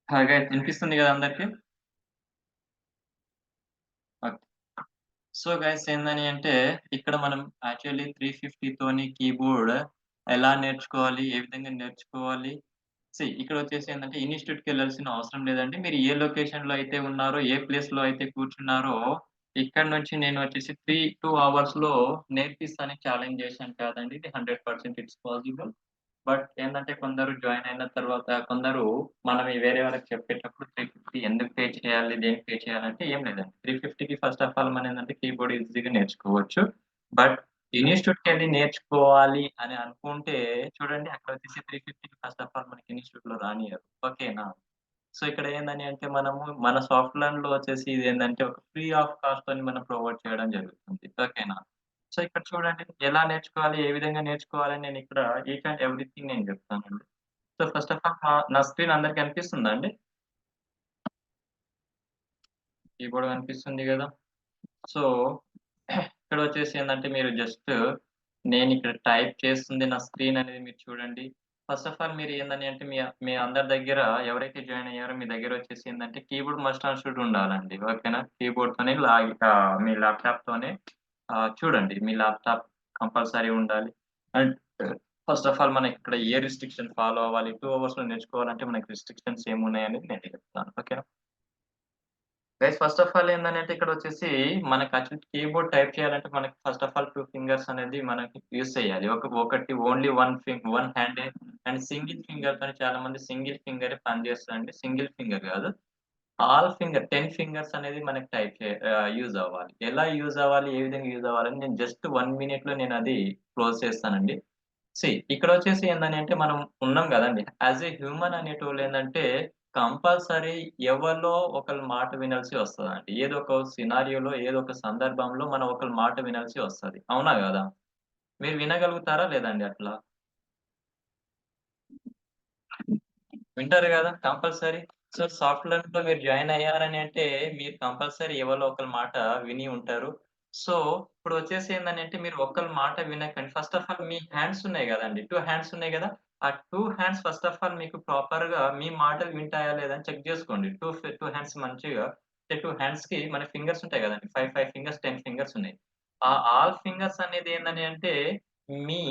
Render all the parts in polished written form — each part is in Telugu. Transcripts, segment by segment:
గైస్ వినిపిస్తుంది గదా అందరికి? ఓకే. సో గైస్ ఏందని అంటే, ఇక్కడ మనం యాక్చువల్లీ 350 తోని కీబోర్డ్ ఎలా నేర్చుకోవాలి? ఏ విధంగా నేర్చుకోవాలి? ఇక్కడొచ్చేసి ఏందంటే ఇన్‌స్టిట్యూట్‌కెళ్ళాల్సిన అవసరం లేదండి. మీరు ఏ లొకేషన్‌లో అయితే ఉన్నారో, ఏ ప్లేస్‌లో అయితే కూర్చున్నారో, ఇక్కడి నుంచి నేను వచ్చేసి 2 అవర్స్‌లో నేర్పిస్తానికి ఛాలెంజ్ చేశాను కాదండి. ఇది 100% ఇట్స్ పాసిబుల్. బట్ ఏందంటే కొందరు జాయిన్ అయిన తర్వాత కొందరు మనం ఈ వేరే వాళ్ళకి చెప్పేటప్పుడు 350 ఎందుకు పే చేయాలి? దేనికి పే చేయాలంటే ఏం లేదండి. 350కి ఫస్ట్ ఆఫ్ ఆల్ మనమేందంటే కీబోర్డ్ ఈజీగా నేర్చుకోవచ్చు. బట్ ఇన్‌స్టిట్యూట్‌కెళ్ళి నేర్చుకోవాలి అని అనుకుంటే చూడండి అక్కడొచ్చేసి 350కి ఫస్ట్ ఆఫ్ ఆల్ మనకి ఇన్‌స్టిట్యూట్‌లో రానియ్యరు. ఓకేనా? సో, ఇక్కడ ఏందని అంటే మనము మన సాఫ్ట్‌వేర్‌లో వచ్చేసి ఇదేందంటే ఒక ఫ్రీ ఆఫ్ కాస్ట్‌తోని మనం ప్రొవైడ్ చేయడం జరుగుతుంది. ఓకేనా? సో, ఇక్కడ చూడండి ఎలా నేర్చుకోవాలి? ఏ విధంగా నేర్చుకోవాలని నేనిక్కడ ఈచ్ అండ్ ఎవ్రీథింగ్ నేను చెప్తానండి. సో, ఫస్ట్ ఆఫ్ ఆల్ నా స్క్రీన్ అందరికి కనిపిస్తుందా అండి? కీబోర్డ్ కనిపిస్తుంది గదా! సో, ఇక్కడొచ్చేసి ఏందంటే మీరు జస్ట్ నేనిక్కడ టైప్ చేస్తుంది నా స్క్రీన్ అనేది మీరు చూడండి. ఫస్ట్ ఆఫ్ ఆల్ మీరు ఏందని అంటే మీ మీ అందరి దగ్గర ఎవరైతే జాయిన్ అయ్యారో మీ దగ్గరొచ్చేసి ఏందంటే కీబోర్డ్ మస్ట్ అండ్ షుడ్ ఉండాలండి. ఓకేనా? కీబోర్డ్‌తోనే మీ ల్యాప్‌టాప్‌తోనే చూడండి. మీ ల్యాప్‌టాప్ కంపల్సరీ ఉండాలి. అండ్ ఫస్ట్ ఆఫ్ ఆల్ మనకిక్కడ ఏ రిస్ట్రిక్షన్ ఫాలో అవ్వాలి. 2 అవర్స్‌లో నేర్చుకోవాలంటే మనకి రిస్ట్రిక్షన్స్ ఏమున్నాయనేది నేను చెప్తాను. ఓకేనా? గైస్ ఫస్ట్ ఆఫ్ ఆల్ ఏందనంటే ఇక్కడొచ్చేసి మనకు యాక్చువల్లీ కీబోర్డ్ టైప్ చేయాలంటే మనకి ఫస్ట్ ఆఫ్ ఆల్ 2 ఫింగర్స్ అనేది మనకి యూజ్ చేయాలి. ఒకటి ఓన్లీ వన్ హ్యాండే అండ్ సింగిల్ ఫింగర్‌తోని చాలా మంది సింగిల్ ఫింగరే పనిచేస్తదండి. సింగిల్ ఫింగర్ గాదు. ఆల్ ఫింగర్ 10 ఫింగర్స్ అనేది మనకి యూజ్ అవ్వాలి. ఎలా యూజ్ అవ్వాలి? ఏ విధంగా యూజ్ అవ్వాలని నేను జస్ట్ 1 మినిట్‌లో నేనది క్లోజ్ చేస్తానండి. ఇక్కడొచ్చేసి ఏందని అంటే మనం ఉన్నాం గదండీ! యాస్ ఎ హ్యూమన్ అనేటోళ్ళేందంటే కంపల్సరీ ఎవరిలో ఒకళ్ళ మాట వినాల్సి వస్తదండి. ఏదో ఒక సినారియోలో, ఏదో ఒక సందర్భంలో మనం ఒకళ్ళ మాట వినాల్సి వస్తది. అవునా గదా! మీరు వినగలుగుతారా లేదండి అట్లా? వింటారు గదా! కంపల్సరీ. సో, సాఫ్ట్‌వేర్‌లో మీరు జాయిన్ అయ్యారని అంటే, మీరు కంపల్సరీ ఎవలో ఒకళ్ళ మాట విని ఉంటారు. సో, ఇప్పుడొచ్చేసి ఏందనంటే, మీరు ఒకళ్ళ మాట వినకండి. ఫస్ట్ ఆఫ్ ఆల్ మీ హ్యాండ్స్ ఉన్నాయి గదండీ! 2 హ్యాండ్స్ ఉన్నాయి గదా! ఆ 2 హ్యాండ్స్ ఫస్ట్ ఆఫ్ ఆల్ మీకు ప్రాపర్‌గా మీ మాటలు వింటాయా లేదా అని చెక్ జేసుకోండి. 2 హ్యాండ్స్ మంచిగా 2 హ్యాండ్స్‌కి మన ఫింగర్స్ ఉంటాయి గదండీ! 5 ఫింగర్స్, 10 ఫింగర్స్ ఉన్నాయి. ఆ ఆల్ ఫింగర్స్ అనేది ఏందని అంటే, మీ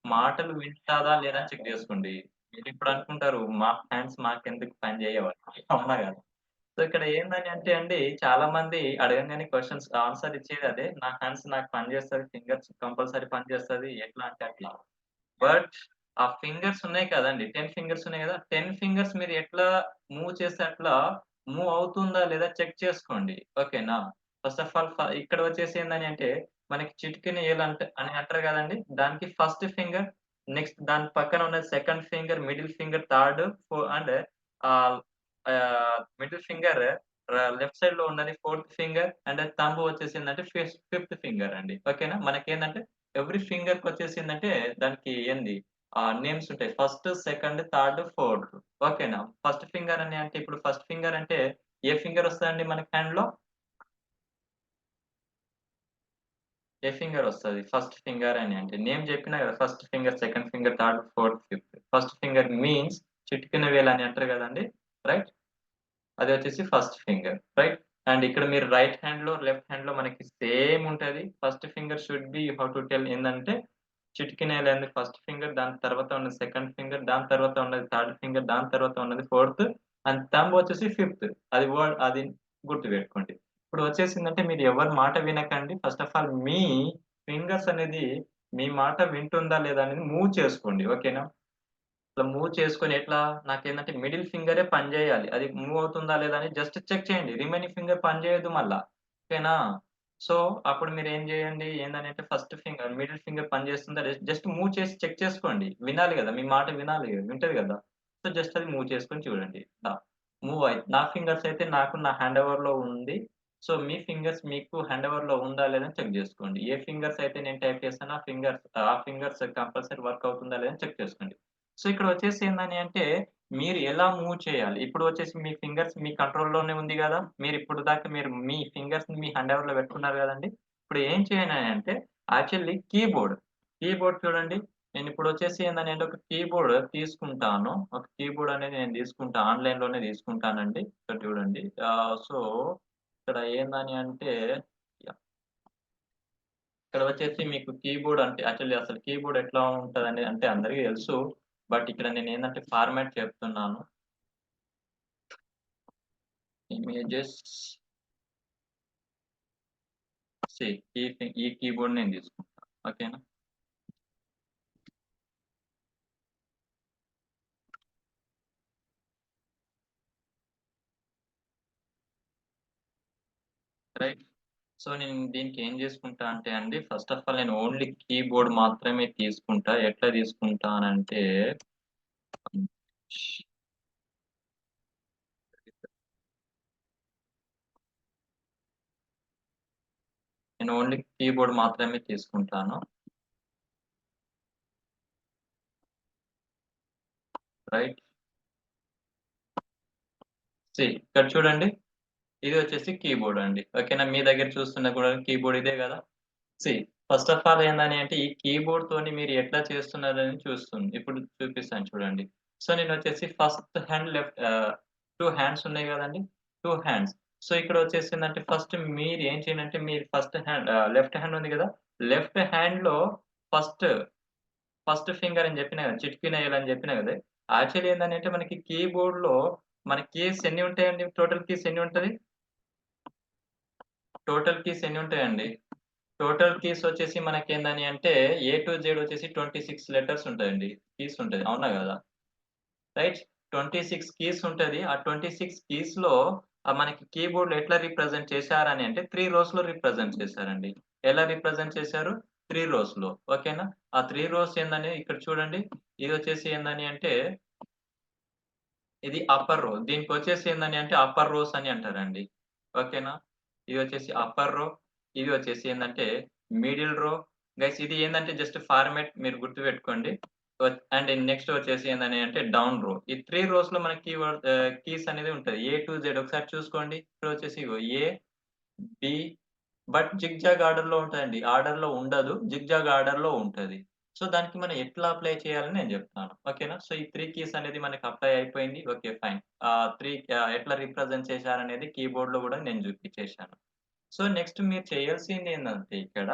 మాటలు వింటాదా లేదా అని చెక్ జేసుకోండి. మీరిప్పుడు అనుకుంటారు మా హ్యాండ్స్ మాకెందుకు పని చేయవని. అవునా కదా! సో, ఇక్కడ ఏందని అంటే అండి చాలా మంది అడగంగానే క్వెషన్స్ ఆన్సర్ ఇచ్చేది అదే. నా హ్యాండ్స్ నాకు పని చేస్తది. ఫింగర్స్ కంపల్సరీ పని చేస్తది. ఎట్లా అంటే అట్లా. బట్ ఆ ఫింగర్స్ ఉన్నాయి కదండీ! 10 ఫింగర్స్ ఉన్నాయి కదా! 10 ఫింగర్స్ మీరు ఎట్లా మూవ్ చేస్తే అట్లా మూవ్ అవుతుందా లేదా చెక్ చేసుకోండి. ఓకేనా? ఫస్ట్ ఆఫ్ ఆల్ ఇక్కడ వచ్చేసి ఏందని అంటే మనకి చిటికెన అని అంటారు కదండీ! దానికి ఫస్ట్ ఫింగర్, నెక్స్ట్ దాని పక్కన ఉన్న second finger, middle finger, third and ah, middle finger left సైడ్‌లో ఉన్నది ఫోర్త్ ఫింగర్ అండ్ థంబ్ వచ్చేసిందంటే ఫిఫ్త్ ఫింగర్ అండి. ఓకేనా? మనకేందంటే ఎవ్రి ఫింగర్‌కొచ్చేసిందంటే దానికి ఏంది నేమ్స్ ఉంటాయి. First, second, third, fourth. ఓకేనా? ఫస్ట్ ఫింగర్ అని అంటే ఇప్పుడు ఫస్ట్ ఫింగర్ అంటే ఏ ఫింగర్ వస్తదండి మనకి హ్యాండ్‌లో? ఏ ఫింగర్ వస్తది? ఫస్ట్ ఫింగర్ అని అంటే నేమ్ చెప్పినా కదా! First finger, second finger, third, fourth, fifth. First finger means చిటికెన వేలు అని అంటారు కదండీ! రైట్? అది వచ్చేసి ఫస్ట్ ఫింగర్. రైట్? అండ్ ఇక్కడ మీరు రైట్ హ్యాండ్‌లో, లెఫ్ట్ హ్యాండ్‌లో మనకి సేమ్ ఉంటది. First finger should be you have to tell ఏందంటే చిటికెనేలనేది ఫస్ట్ ఫింగర్, దాని తర్వాత ఉన్నది సెకండ్ ఫింగర్, దాని తర్వాత ఉన్నది థర్డ్ ఫింగర్, దాని తర్వాత ఉన్నది ఫోర్త్ అండ్ థంబ్ వచ్చేసి ఫిఫ్త్. అది గుర్తుపెట్టుకోండి. ఇప్పుడు వచ్చేసిందంటే మీరు ఎవరి మాట వినకండి. ఫస్ట్ ఆఫ్ ఆల్ మీ ఫింగర్స్ అనేది మీ మాట వింటుందా లేదా అనేది మూవ్ చేసుకోండి. ఓకేనా? ఇట్లా మూవ్ చేసుకొని ఎట్లా నాకేందంటే మిడిల్ ఫింగరే పనిచేయాలి. అది మూవ్ అవుతుందా లేదా అని జస్ట్ చెక్ చేయండి. రిమైనింగ్ ఫింగర్ పనిచేయదు మళ్ళా. ఓకేనా? సో, అప్పుడు మీరేం జేయండి ఏందనంటే ఫస్ట్ ఫింగర్, మిడిల్ ఫింగర్ పనిచేస్తుందా జస్ట్ మూవ్ చేసి చెక్ చేసుకోండి. వినాలి గదా! మీ మాట వినాలి గదా! వింటది గదా! సో, జస్ట్ అది మూవ్ చేసుకొని చూడండి. నా ఫింగర్స్ అయితే నాకు నా హ్యాండ్ ఓవర్‌లో ఉంది. సో, మీ ఫింగర్స్ మీకు హ్యాండ్ ఓవర్‌లో ఉందా లేదా అని చెక్ జేసుకోండి. ఏ ఫింగర్స్ అయితే నేను టైప్ చేస్తానో ఆ ఫింగర్స్ కంపల్సరీ వర్క్ అవుతుందా లేదా అని చెక్ చేసుకోండి. సో, ఇక్కడొచ్చేసి ఏందని అంటే, మీరు ఎలా మూవ్ చేయాలి? ఇప్పుడు వచ్చేసి మీ ఫింగర్స్ మీ కంట్రోల్‌లోనే ఉంది గదా! మీరిప్పుడు దాకా మీరు మీ ఫింగర్స్‌ని మీ హ్యాండ్ ఓవర్‌లో పెట్టుకున్నారు గదండీ! ఇప్పుడు ఏం చేయాలి అంటే, యాక్చువల్లీ కీబోర్డ్ చూడండి. నేనిప్పుడొచ్చేసి ఏందనంటే ఒక కీబోర్డ్ తీసుకుంటాను. ఒక కీబోర్డ్ అనేది నేను తీసుకుంటా. ఆన్‌లైన్‌లోనే తీసుకుంటానండి. ఇక్కడ చూడండి. సో, ఇక్కడ ఏందని అంటే యాహ్! ఇక్కడ వచ్చేసి మీకు కీబోర్డ్ అంటే యాక్చువల్లీ అసలు కీబోర్డ్ ఎట్లా ఉంటదని అంటే అందరికీ తెలుసు. బట్ ఇక్కడ నేనేందంటే ఫార్మాట్ చెప్తున్నాను. ఇమేజెస్ సి ఈ కీబోర్డ్ నేను తీసుకుంటా. ఓకేనా? రైట్. సో, నేను దీనికి ఏం జేసుకుంటా అంటే అండి, ఫస్ట్ ఆఫ్ ఆల్ నేను ఓన్లీ కీబోర్డ్ మాత్రమే తీసుకుంటా. ఎట్లా తీసుకుంటానంటే హ్మ్. నేను ఓన్లీ కీబోర్డ్ మాత్రమే తీసుకుంటాను. రైట్. ఇక్కడ చూడండి. ఇది వచ్చేసి కీబోర్డ్ అండి. ఓకేనా? మీ దగ్గర చూస్తున్న కూడా కీబోర్డ్ ఇదే గదా! సీ ఫస్ట్ ఆఫ్ ఆల్ ఏందని అంటే, ఈ కీబోర్డ్‌తోని మీరు ఎట్లా చేస్తున్నారని ఇప్పుడు చూపిస్తాను చూడండి. సో, నేనొచ్చేసి ఫస్ట్ హ్యాండ్ 2 హ్యాండ్స్ ఉన్నాయి గదండీ! 2 హ్యాండ్స్. సో, ఇక్కడొచ్చేసిందంటే ఫస్ట్ మీరు ఏం చేయాలంటే, మీరు లెఫ్ట్ హ్యాండ్ ఉంది గదా! లెఫ్ట్ హ్యాండ్‌లో ఫస్ట్, ఫస్ట్ ఫింగర్ అని జెప్పినా గదా! చిటికెన ఏలని జెప్పినా గదా! యాక్చువల్లీ ఏందనంటే, మనకి కీబోర్డ్‌లో మన కీస్ ఎన్ని ఉంటాయండి? టోటల్ కీస్ ఎన్ని ఉంటది? టోటల్ కీస్ ఎన్ని ఉంటాయండి? టోటల్ కీస్ వచ్చేసి మనకేందని అంటే ఏ టు జెడ్ వచ్చేసి 26 లెటర్స్ ఉంటాయండి. కీస్ ఉంటది. అవునా గదా! రైట్? 26 కీస్ ఉంటది. ఆ 26 కీస్‌లో మనకి కీబోర్డ్‌లో ఎట్లా రిప్రజెంట్ చేశారని అంటే 3 రోస్‌లో రిప్రజెంట్ చేశారండి. ఎలా రిప్రజెంట్ చేశారు? 3 రోస్‌లో. ఓకేనా? ఆ 3 రోస్ ఏందని ఇక్కడ చూడండి. ఇదొచ్చేసి ఏందని అంటే ఇది అప్పర్ రో. దీనికొచ్చేసి ఏందని అంటే అప్పర్ రోస్ అని అంటారండి. ఓకేనా? ఇదొచ్చేసి అప్పర్ రో. ఇది వచ్చేసి ఏందంటే మిడిల్ రో. గైస్ ఇది ఏందంటే జస్ట్ ఫార్మాట్ మీరు గుర్తుపెట్టుకోండి. అండ్ నెక్స్ట్ వచ్చేసి ఏందని అంటే డౌన్ రో. ఈ 3 రోస్‌లో మనకి కీస్ అనేది ఉంటది. ఏ టు జెడ్ ఒకసారి చూసుకోండి. ఇక్కడొచ్చేసి ఇగో ఏ, బి బట్ జిగ్‌జాగ్ ఆర్డర్‌లో ఉంటదండి. ఆర్డర్‌లో ఉండదు. జిగ్‌జాగ్ ఆర్డర్‌లో ఉంటది. సో, దానికి మనం ఎట్లా అప్లై చేయాలని నేను జెప్తాను. ఓకేనా? సో, ఈ 3 కీస్ అనేది మనకు అప్లై అయిపోయింది. ఓకే. ఫైన్. 3 ఎట్లా రిప్రజెంట్ చేశారనేది కీబోర్డ్‌లో గూడా నేను జూపిచ్చేశాను. సో, నెక్స్ట్ మీరు చేయాల్సిందేందంటే ఇక్కడ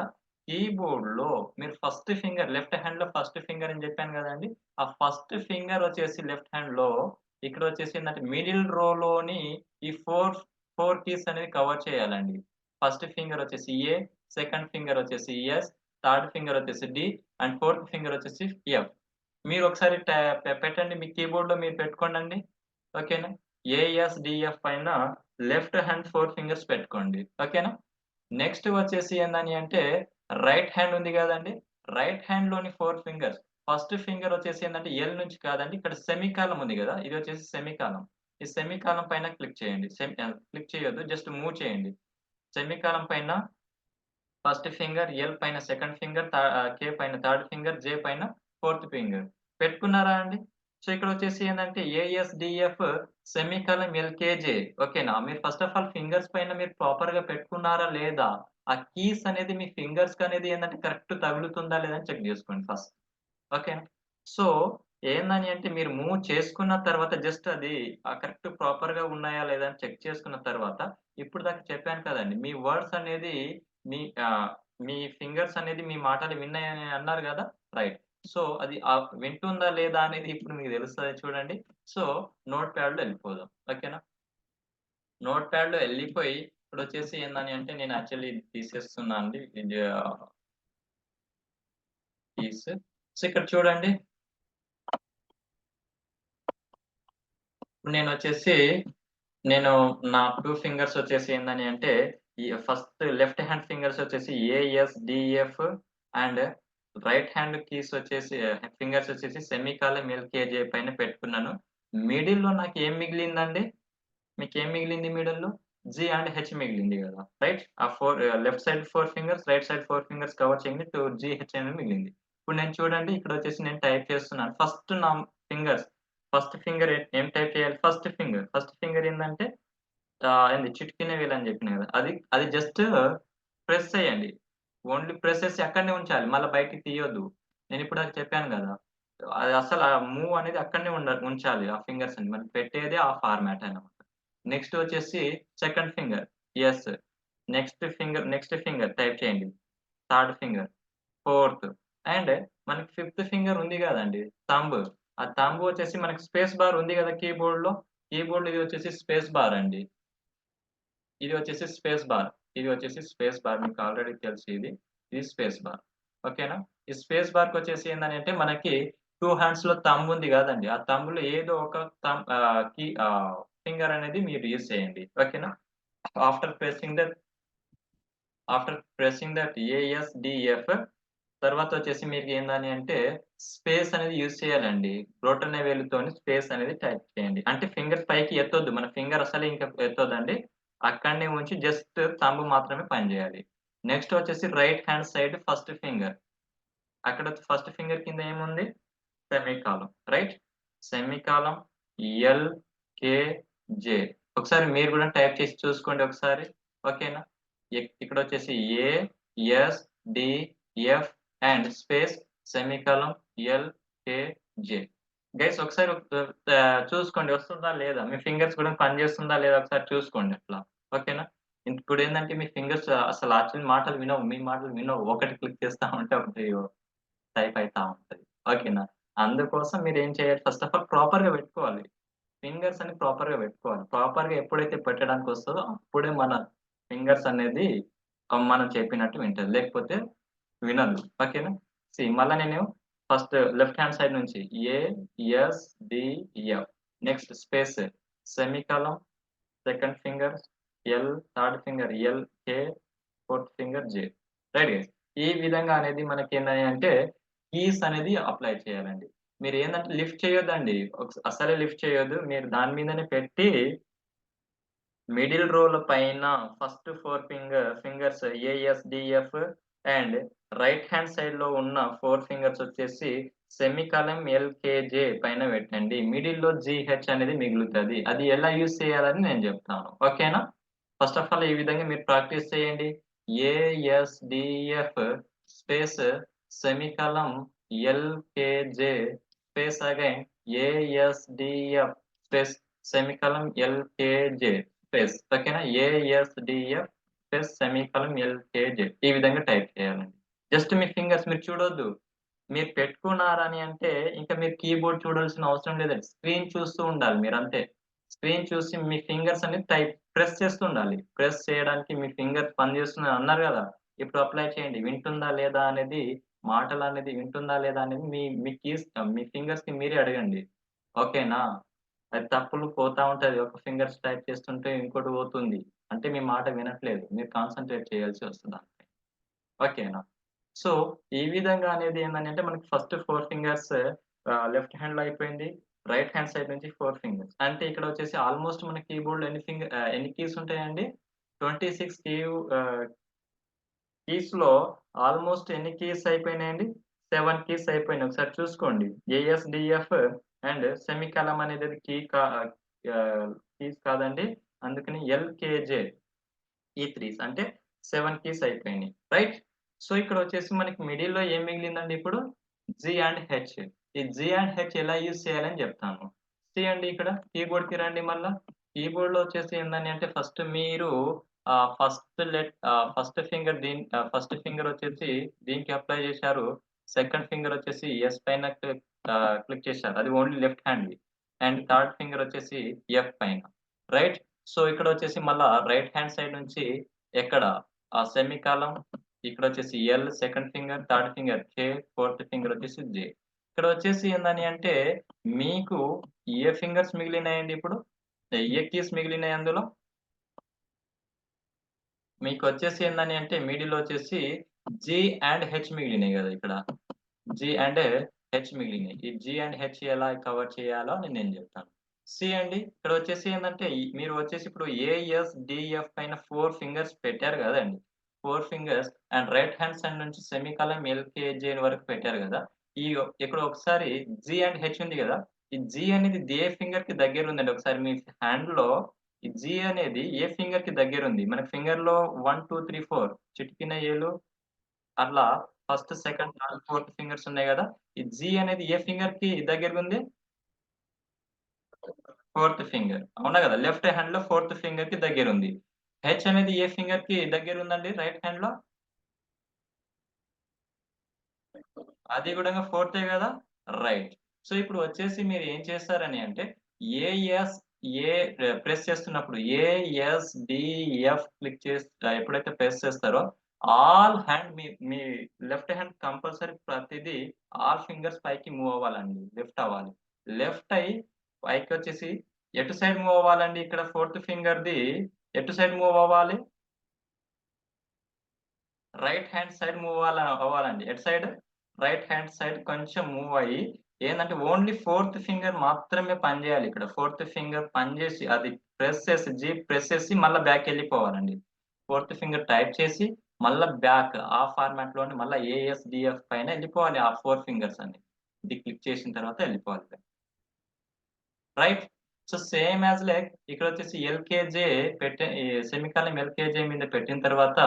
కీబోర్డ్‌లో మీరు ఫస్ట్ ఫింగర్ లెఫ్ట్ హ్యాండ్‌లో ఫస్ట్ ఫింగర్ అని జెప్పాను గదండీ! ఆ ఫస్ట్ ఫింగర్ వచ్చేసి లెఫ్ట్ హ్యాండ్‌లో ఇక్కడొచ్చేసి ఏందంటే మిడిల్ రోలోని ఈ 4 కీస్ అనేది కవర్ చేయాలండి. ఫస్ట్ ఫింగర్ వచ్చేసి ఏ, సెకండ్ ఫింగర్ వచ్చేసి ఎస్, థర్డ్ ఫింగర్ వచ్చేసి డి అండ్ ఫోర్త్ ఫింగర్ వచ్చేసి ఎఫ్. మీరొకసారి పెట్టండి. మీ కీబోర్డ్‌లో మీరు పెట్టుకోండండి. ఓకేనా? ఏఎస్‌డిఎఫ్ పైన లెఫ్ట్ హ్యాండ్ 4 ఫింగర్స్ పెట్టుకోండి. ఓకేనా? నెక్స్ట్ వచ్చేసి ఏందని అంటే రైట్ హ్యాండ్ ఉంది గదండీ! రైట్ హ్యాండ్‌లోని 4 ఫింగర్స్. ఫస్ట్ ఫింగర్ వచ్చేసి ఏందంటే ఎల్ నుంచి కాదండి. ఇక్కడ సెమికాలమ్ ఉంది గదా! ఇది వచ్చేసి సెమికాలమ్. ఈ సెమికాలమ్ పైన క్లిక్ చేయండి. క్లిక్ చేయొద్దు. జస్ట్ మూవ్ చేయండి. సెమికాలమ్ పైన ఫస్ట్ ఫింగర్, ఎల్ పైన సెకండ్ ఫింగర్, కే పైన థర్డ్ ఫింగర్, జే పైన ఫోర్త్ ఫింగర్. పెట్టుకున్నారా అండి? సో, ఇక్కడొచ్చేసి ఏందంటే ఏఎస్‌డిఎఫ్ సెమికాలన్ ఎల్‌కేజే ఓకేనా? మీరు ఫస్ట్ ఆఫ్ ఆల్ ఫింగర్స్ పైన మీరు ప్రాపర్‌గా పెట్టుకున్నారా లేదా? ఆ కీస్ అనేది మీ ఫింగర్స్‌కనేది ఏందంటే కరెక్ట్ తగులుతుందా లేదా అని చెక్ జేసుకోండి ఫస్ట్. ఓకేనా? సో, ఏందని అంటే మీరు మూవ్ చేసుకున్న తర్వాత జస్ట్ అది కరెక్ట్ ప్రాపర్‌గా ఉన్నాయా లేదా అని చెక్ చేసుకున్న తర్వాత, ఇప్పుడు దాకా చెప్పాను కదండీ! మీ వర్డ్స్ అనేది మీ మీ ఫింగర్స్ అనేది మీ మాటలు విన్నాయని అన్నారు గదా! రైట్. సో, అది వింటుందా లేదా అనేది ఇప్పుడు మీకు తెలుస్తది చూడండి. సో, నోట్ ప్యాడ్‌లో ఎళ్ళిపోదాం. ఓకేనా? నోట్ ప్యాడ్‌లో ఎళ్ళిపోయి ఇప్పుడొచ్చేసి ఏందని అంటే నేను యాక్చువల్లీ ఇది తీసేస్తున్నా అండి. ఇది కీస్. సో, ఇక్కడ చూడండి. ఇప్పుడు నేను నా 2 ఫింగర్స్ వచ్చేసి ఏందని అంటే, ఈ ఫస్ట్ లెఫ్ట్ హ్యాండ్ ఫింగర్స్ వచ్చేసి ASDF and right hand keys వచ్చేసి ఫింగర్స్ వచ్చేసి సెమికాలన్ ఎల్‌కేజే పైన పెట్టుకున్నాను. మిడిల్‌లో నాకేం మిగిలిందండి? మీకేం మిగిలింది మిడిల్‌లో? జీ అండ్ హెచ్ మిగిలింది గదా! రైట్? ఆ 4 left side 4 fingers, right side 4 fingers cover చేయండి. జీహెచ్ అనేది మిగిలింది. ఇప్పుడు నేను చూడండి ఇక్కడొచ్చేసి నేను టైప్ చేస్తున్నాను. ఫింగర్స్ ఫస్ట్ ఫింగర్ ఏం టైప్ చేయాలి? ఫస్ట్ ఫింగర్ ఏందంటే ఏంది చిటికెన వేలు అని జెప్పిన గదా! అది జస్ట్ ప్రెస్ చేయండి. ఓన్లీ ప్రెస్ చేసి అక్కడనే ఉంచాలి. మళ్ళా బయటికి తీయొద్దు. నేనిప్పుడు అది చెప్పాను గదా! అది అసల మూవ్ అనేది అక్కడనే ఉంచాలి ఆ ఫింగర్స్‌ని. మనం పెట్టేదే ఆ ఫార్మాట్ అన్నమాట. నెక్స్ట్ వచ్చేసి second finger yes. Next finger type చేయండి. థర్డ్ ఫింగర్, ఫోర్త్ అండ్ మనకి ఫిఫ్త్ ఫింగర్ ఉంది గదండీ! థంబ్. ఆ థంబ్ వచ్చేసి మనకి స్పేస్ బార్ ఉంది గదా! కీబోర్డ్‌లో. కీబోర్డ్‌లో ఇది వచ్చేసి స్పేస్ బార్ అండి. ఇది వచ్చేసి స్పేస్ బార్. ఇది వచ్చేసి స్పేస్ బార్. మీకు ఆల్రెడీ తెలుసు ఇది. ఇది స్పేస్ బార్. ఓకేనా? ఈ స్పేస్ బార్‌కొచ్చేసి ఏందనంటే మనకి 2 హ్యాండ్స్‌లో థంబ్ ఉంది గదండీ! ఆ థంబ్‌లో ఏదో ఒక ఫింగర్ అనేది మీరు యూజ్ చేయండి. ఓకేనా? ఆఫ్టర్ ప్రెసింగ్ ద ఏఎస్‌డిఎఫ్ తర్వాతొచ్చేసి మీకేందని అంటే స్పేస్ అనేది యూజ్ చేయాలండి. బ్రోటనే వేలుతోని స్పేస్ అనేది టైప్ చేయండి. అంటే ఫింగర్ పైకి ఎత్తొద్దు. మన ఫింగర్ అసలే ఇంక ఎత్తొద్దండి. అక్కడనే ఉంచి జస్ట్ థంబ్ మాత్రమే పని జేయాలి. నెక్స్ట్ వచ్చేసి right hand side first finger. అక్కడ ఫస్ట్ ఫింగర్ కింద ఏముంది? Semicolon. Right? Semicolon L, K, J. ఒకసారి మీరు గూడా టైప్ చేసి చూసుకోండి ఒకసారి. ఓకేనా? ఇక్కడొచ్చేసి A, S, D, F and space semicolon L, K, J. Guys ఒకసారి చూసుకోండి వస్తుందా లేదా? మీ ఫింగర్స్ కూడా పనిచేస్తుందా లేదా ఒకసారి చూసుకోండి అట్లా. ఓకేనా? ఇప్పుడేందంటే మీ ఫింగర్స్ అసలు యాక్చువల్లీ మాటలు వినవు. మీ మాటలు వినవు. ఒకటి క్లిక్ చేస్తా ఉంటే ఒకటి టైప్ అయితా ఉంటది. ఓకేనా? అందుకోసం మీరేం చేయాలి ఫస్ట్ ఆఫ్ ఆల్ ప్రాపర్‌గా పెట్టుకోవాలి. ఫింగర్స్ అని ప్రాపర్‌గా పెట్టుకోవాలి. ప్రాపర్‌గా ఎప్పుడైతే పెట్టడానికొస్తదో అప్పుడే మన ఫింగర్స్ అనేది మనం చెప్పినట్టు వింటది. లేకపోతే వినదు. ఓకేనా? మళ్ళా నేను ఫస్ట్ లెఫ్ట్ హ్యాండ్ సైడ్ నుంచి A, S, D, F. Next space semicolon second finger L, third finger L, K, fourth finger J. Right guys. ఈ విధంగా అనేది మనకేందని అంటే కీస్ అనేది అప్లై చేయాలండి. మీరేందంటే లిఫ్ట్ చేయొద్దండి. అస్సలే లిఫ్ట్ చేయొద్దు. మీరు దాని మీదనే పెట్టి మిడిల్ రోల పైన first 4 fingers ASDF and right hand సైడ్‌లో ఉన్న 4 ఫింగర్స్ వచ్చేసి సెమికాలన్ ఎల్‌కేజే పైన పెట్టండి. మిడిల్‌లో జీహెచ్ అనేది మిగులుతది. అది ఎలా యూజ్ చేయాలని నేను చెప్తాను. ఓకేనా? ఫస్ట్ ఆఫ్ ఆల్ ఈ విధంగా మీరు ప్రాక్టీస్ చేయండి. A S D F space semicolon L K J space again A S D F space semicolon L K J space ఓకేనా? ఏఎస్‌డిఎఫ్ స్పేస్ సెమికోలన్ ఎల్‌కేజే ఈ విధంగా టైప్ చేయాలండి. జస్ట్ మీ ఫింగర్స్ మీరు చూడొద్దు. మీరు పెట్టుకున్నారని అంటే ఇంక మీరు కీబోర్డ్ చూడాల్సిన అవసరం లేదండి. స్క్రీన్ చూస్తూ ఉండాలి మీరంతే. స్క్రీన్ చూసి మీ ఫింగర్స్ అనేది ప్రెస్ చేస్తూ ఉండాలి. ప్రెస్ చేయడానికి మీ ఫింగర్స్ పనిచేస్తున్నాయి అన్నారు గదా! ఇప్పుడు అప్లై చేయండి. వింటుందా లేదా అనేది మాటలనేది వింటుందా లేదా అనేది మీ ఫింగర్స్‌కి మీరే అడగండి. ఓకేనా? అది తప్పులు పోతా ఉంటది. ఒక ఫింగర్స్ టైప్ చేస్తుంటే ఇంకోటి పోతుంది. అంటే మీ మాట వినట్లేదు. మీరు కాన్సంట్రేట్ చేయాల్సి వస్తది దానిపై. ఓకేనా? సో, ఈ విధంగా అనేది ఏందనంటే మనకి ఫస్ట్ 4 ఫింగర్స్ లెఫ్ట్ హ్యాండ్‌లో అయిపోయింది. రైట్ హ్యాండ్ సైడ్ నుంచి 4 ఫింగర్స్. అంటే ఇక్కడొచ్చేసి ఆల్‌మోస్ట్ మన కీబోర్డ్‌లో ఎన్ని కీస్ ఉంటాయండి? 26 కీస్‌లో ఆల్‌మోస్ట్ ఎన్ని కీస్ అయిపోయినాయండి? 7 కీస్ అయిపోయినాయి. ఒకసారి చూసుకోండి. ఏఎస్‌డిఎఫ్ అండ్ సెమికాలన్ అనేది కీస్ కాదండి. అందుకని ఎల్‌కేజే ఈ 3స్ అంటే 7 కీస్ అయిపోయినాయి. రైట్? సో, ఇక్కడొచ్చేసి మనకి మిడిల్‌లో ఏం మిగిలిందండి ఇప్పుడు? G and H. ఈ జీ అండ్ హెచ్ ఎలా యూజ్ చేయాలని జెప్తాను. సీ అండి ఇక్కడ కీబోర్డ్‌కి రండి మళ్ళా. కీబోర్డ్‌లో వచ్చేసి ఏందని అంటే ఫస్ట్ మీరు ఫస్ట్ ఫింగర్ వచ్చేసి దీనికి అప్లై జేశారు. సెకండ్ ఫింగర్ వచ్చేసి ఎస్ పైన క్లిక్ చేశారు. అది ఓన్లీ లెఫ్ట్ హ్యాండ్‌ది. అండ్ థర్డ్ ఫింగర్ వచ్చేసి ఎఫ్ పైన. రైట్? సో, ఇక్కడొచ్చేసి మళ్ళా రైట్ హ్యాండ్ సైడ్ నుంచి ఎక్కడ సెమికాలన్ ఇక్కడొచ్చేసి L second finger, third finger K, fourth finger వచ్చేసి జే. ఇక్కడొచ్చేసి ఏందని అంటే మీకు ఏ ఫింగర్స్ మిగిలినాయండి ఇప్పుడు? ఏ కీస్ మిగిలినాయి అందులో? మీకొచ్చేసి ఏందని అంటే మిడిల్‌లో వచ్చేసి జీ అండ్ హెచ్ మిగిలినాయి గదా! ఇక్కడ. జీ అండ్ హెచ్ మిగిలినాయి. ఈ జీ అండ్ హెచ్ ఎలా కవర్ చేయాలో అని నేను జెప్తాను. సి అండి. ఇక్కడొచ్చేసి ఏందంటే మీరు వచ్చేసి ఇప్పుడు ఏఎస్‌డిఎఫ్ పైన 4 ఫింగర్స్ పెట్టారు గదండీ! 4 fingers and right hand side నుంచి సెమికాలన్ ఎల్‌కేజే వరకు పెట్టారు గదా! ఇక్కడ ఒకసారి జీ అండ్ హెచ్ ఉంది గదా! ఈ జీ అనేది ఏ ఫింగర్‌కి దగ్గరుందండి? ఒకసారి మీ హ్యాండ్‌లో ఈ జీ అనేది ఏ ఫింగర్‌కి దగ్గరుంది? మనకి ఫింగర్‌లో 1, 2, 3, 4 చిటికిన ఏలు అట్లా first, second, third, fourth fingers ఉన్నాయి గదా! ఈ జీ అనేది ఏ ఫింగర్‌కి దగ్గరగుంది? Fourth finger. అవునా గదా! లెఫ్ట్ హ్యాండ్‌లో ఫోర్త్ ఫింగర్‌కి దగ్గరుంది. హెచ్ అనేది ఏ ఫింగర్‌కి దగ్గరుందండి రైట్ హ్యాండ్‌లో? అది గూడంగా ఫోర్తే గదా! రైట్. సో, ఇప్పుడు వచ్చేసి మీరేం చేస్తారని అంటే, ఏఎస్ ఏ ప్రెస్ చేస్తున్నప్పుడు ఏఎస్, డి, ఎఫ్ క్లిక్ ఎప్పుడైతే ప్రెస్ చేస్తారో, ఆల్ హ్యాండ్ మీ లెఫ్ట్ హ్యాండ్ కంపల్సరీ ప్రతిదీ ఆల్ ఫింగర్స్ పైకి మూవ్ అవ్వాలండి. లిఫ్ట్ అవ్వాలి. లెఫ్ట్ అయ్యి పైకొచ్చేసి ఎటు సైడ్ మూవ్ అవ్వాలండి ఇక్కడ ఫోర్త్ ఫింగర్‌ది ఎటు సైడ్ మూవ్ అవ్వాలి? రైట్ హ్యాండ్ సైడ్ అవ్వాలండి. ఎటు సైడ్? రైట్ హ్యాండ్ సైడ్ కొంచెం మూవ్ అయ్యి, ఏందంటే ఓన్లీ ఫోర్త్ ఫింగర్ మాత్రమే పనిచేయాలి ఇక్కడ. ఫోర్త్ ఫింగర్ పనిచేసి అది ప్రెస్ చేసి మళ్ళా బ్యాకెళ్ళిపోవాలండి. ఫోర్త్ ఫింగర్ టైప్ చేసి మళ్ళా బ్యాక్ ఆ ఫార్మాట్‌లోనే మళ్ళా ఏఎస్‌డిఎఫ్ పైన ఎళ్ళిపోవాలి ఆ 4 ఫింగర్స్ అన్ని. ఇది క్లిక్ చేసిన తర్వాత ఎళ్ళిపోవాలి. Right. So, same as like ఇక్కడొచ్చేసి ఎల్‌కేజే ఈ సెమికాలన్ ఎల్‌కేజే మీద పెట్టిన తర్వాత,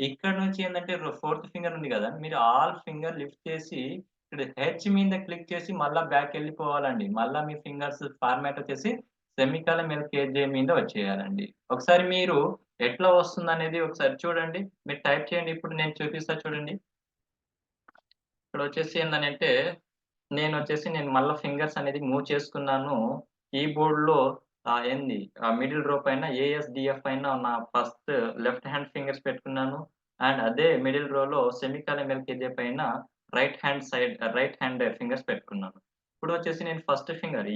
ఇక్కడ నుంచి ఏందంటే ఫోర్త్ ఫింగర్ ఉంది గదా! మీరు ఆల్ ఫింగర్ లిఫ్ట్ చేసి, ఇక్కడ హెచ్ మీద క్లిక్ చేసి మళ్ళా బ్యాకెళ్ళిపోవాలండి. మళ్ళా మీ ఫింగర్స్ ఫార్మాట్ వచ్చేసి సెమికాలన్ ఎల్‌కేజే మీద వచ్చేయాలండి. ఒకసారి మీరు ఎట్లా వస్తుందనేది ఒకసారి చూడండి. మీరు టైప్ చేయండి. ఇప్పుడు నేను చూపిస్తా చూడండి. ఇక్కడొచ్చేసి ఏందనంటే, నేను మళ్ళా ఫింగర్స్ అనేది మూవ్ చేసుకున్నాను. కీబోర్డ్‌లో మిడిల్ రో పైన ఏఎస్‌డిఎఫ్ పైన నా ఫస్ట్ లెఫ్ట్ హ్యాండ్ ఫింగర్స్ పెట్టుకున్నాను. అండ్ అదే మిడిల్ రోలో సెమికాలన్ ఎల్‌కేజే పైన రైట్ హ్యాండ్ ఫింగర్స్ పెట్టుకున్నాను. ఇప్పుడొచ్చేసి నేను ఫస్ట్ ఫింగర్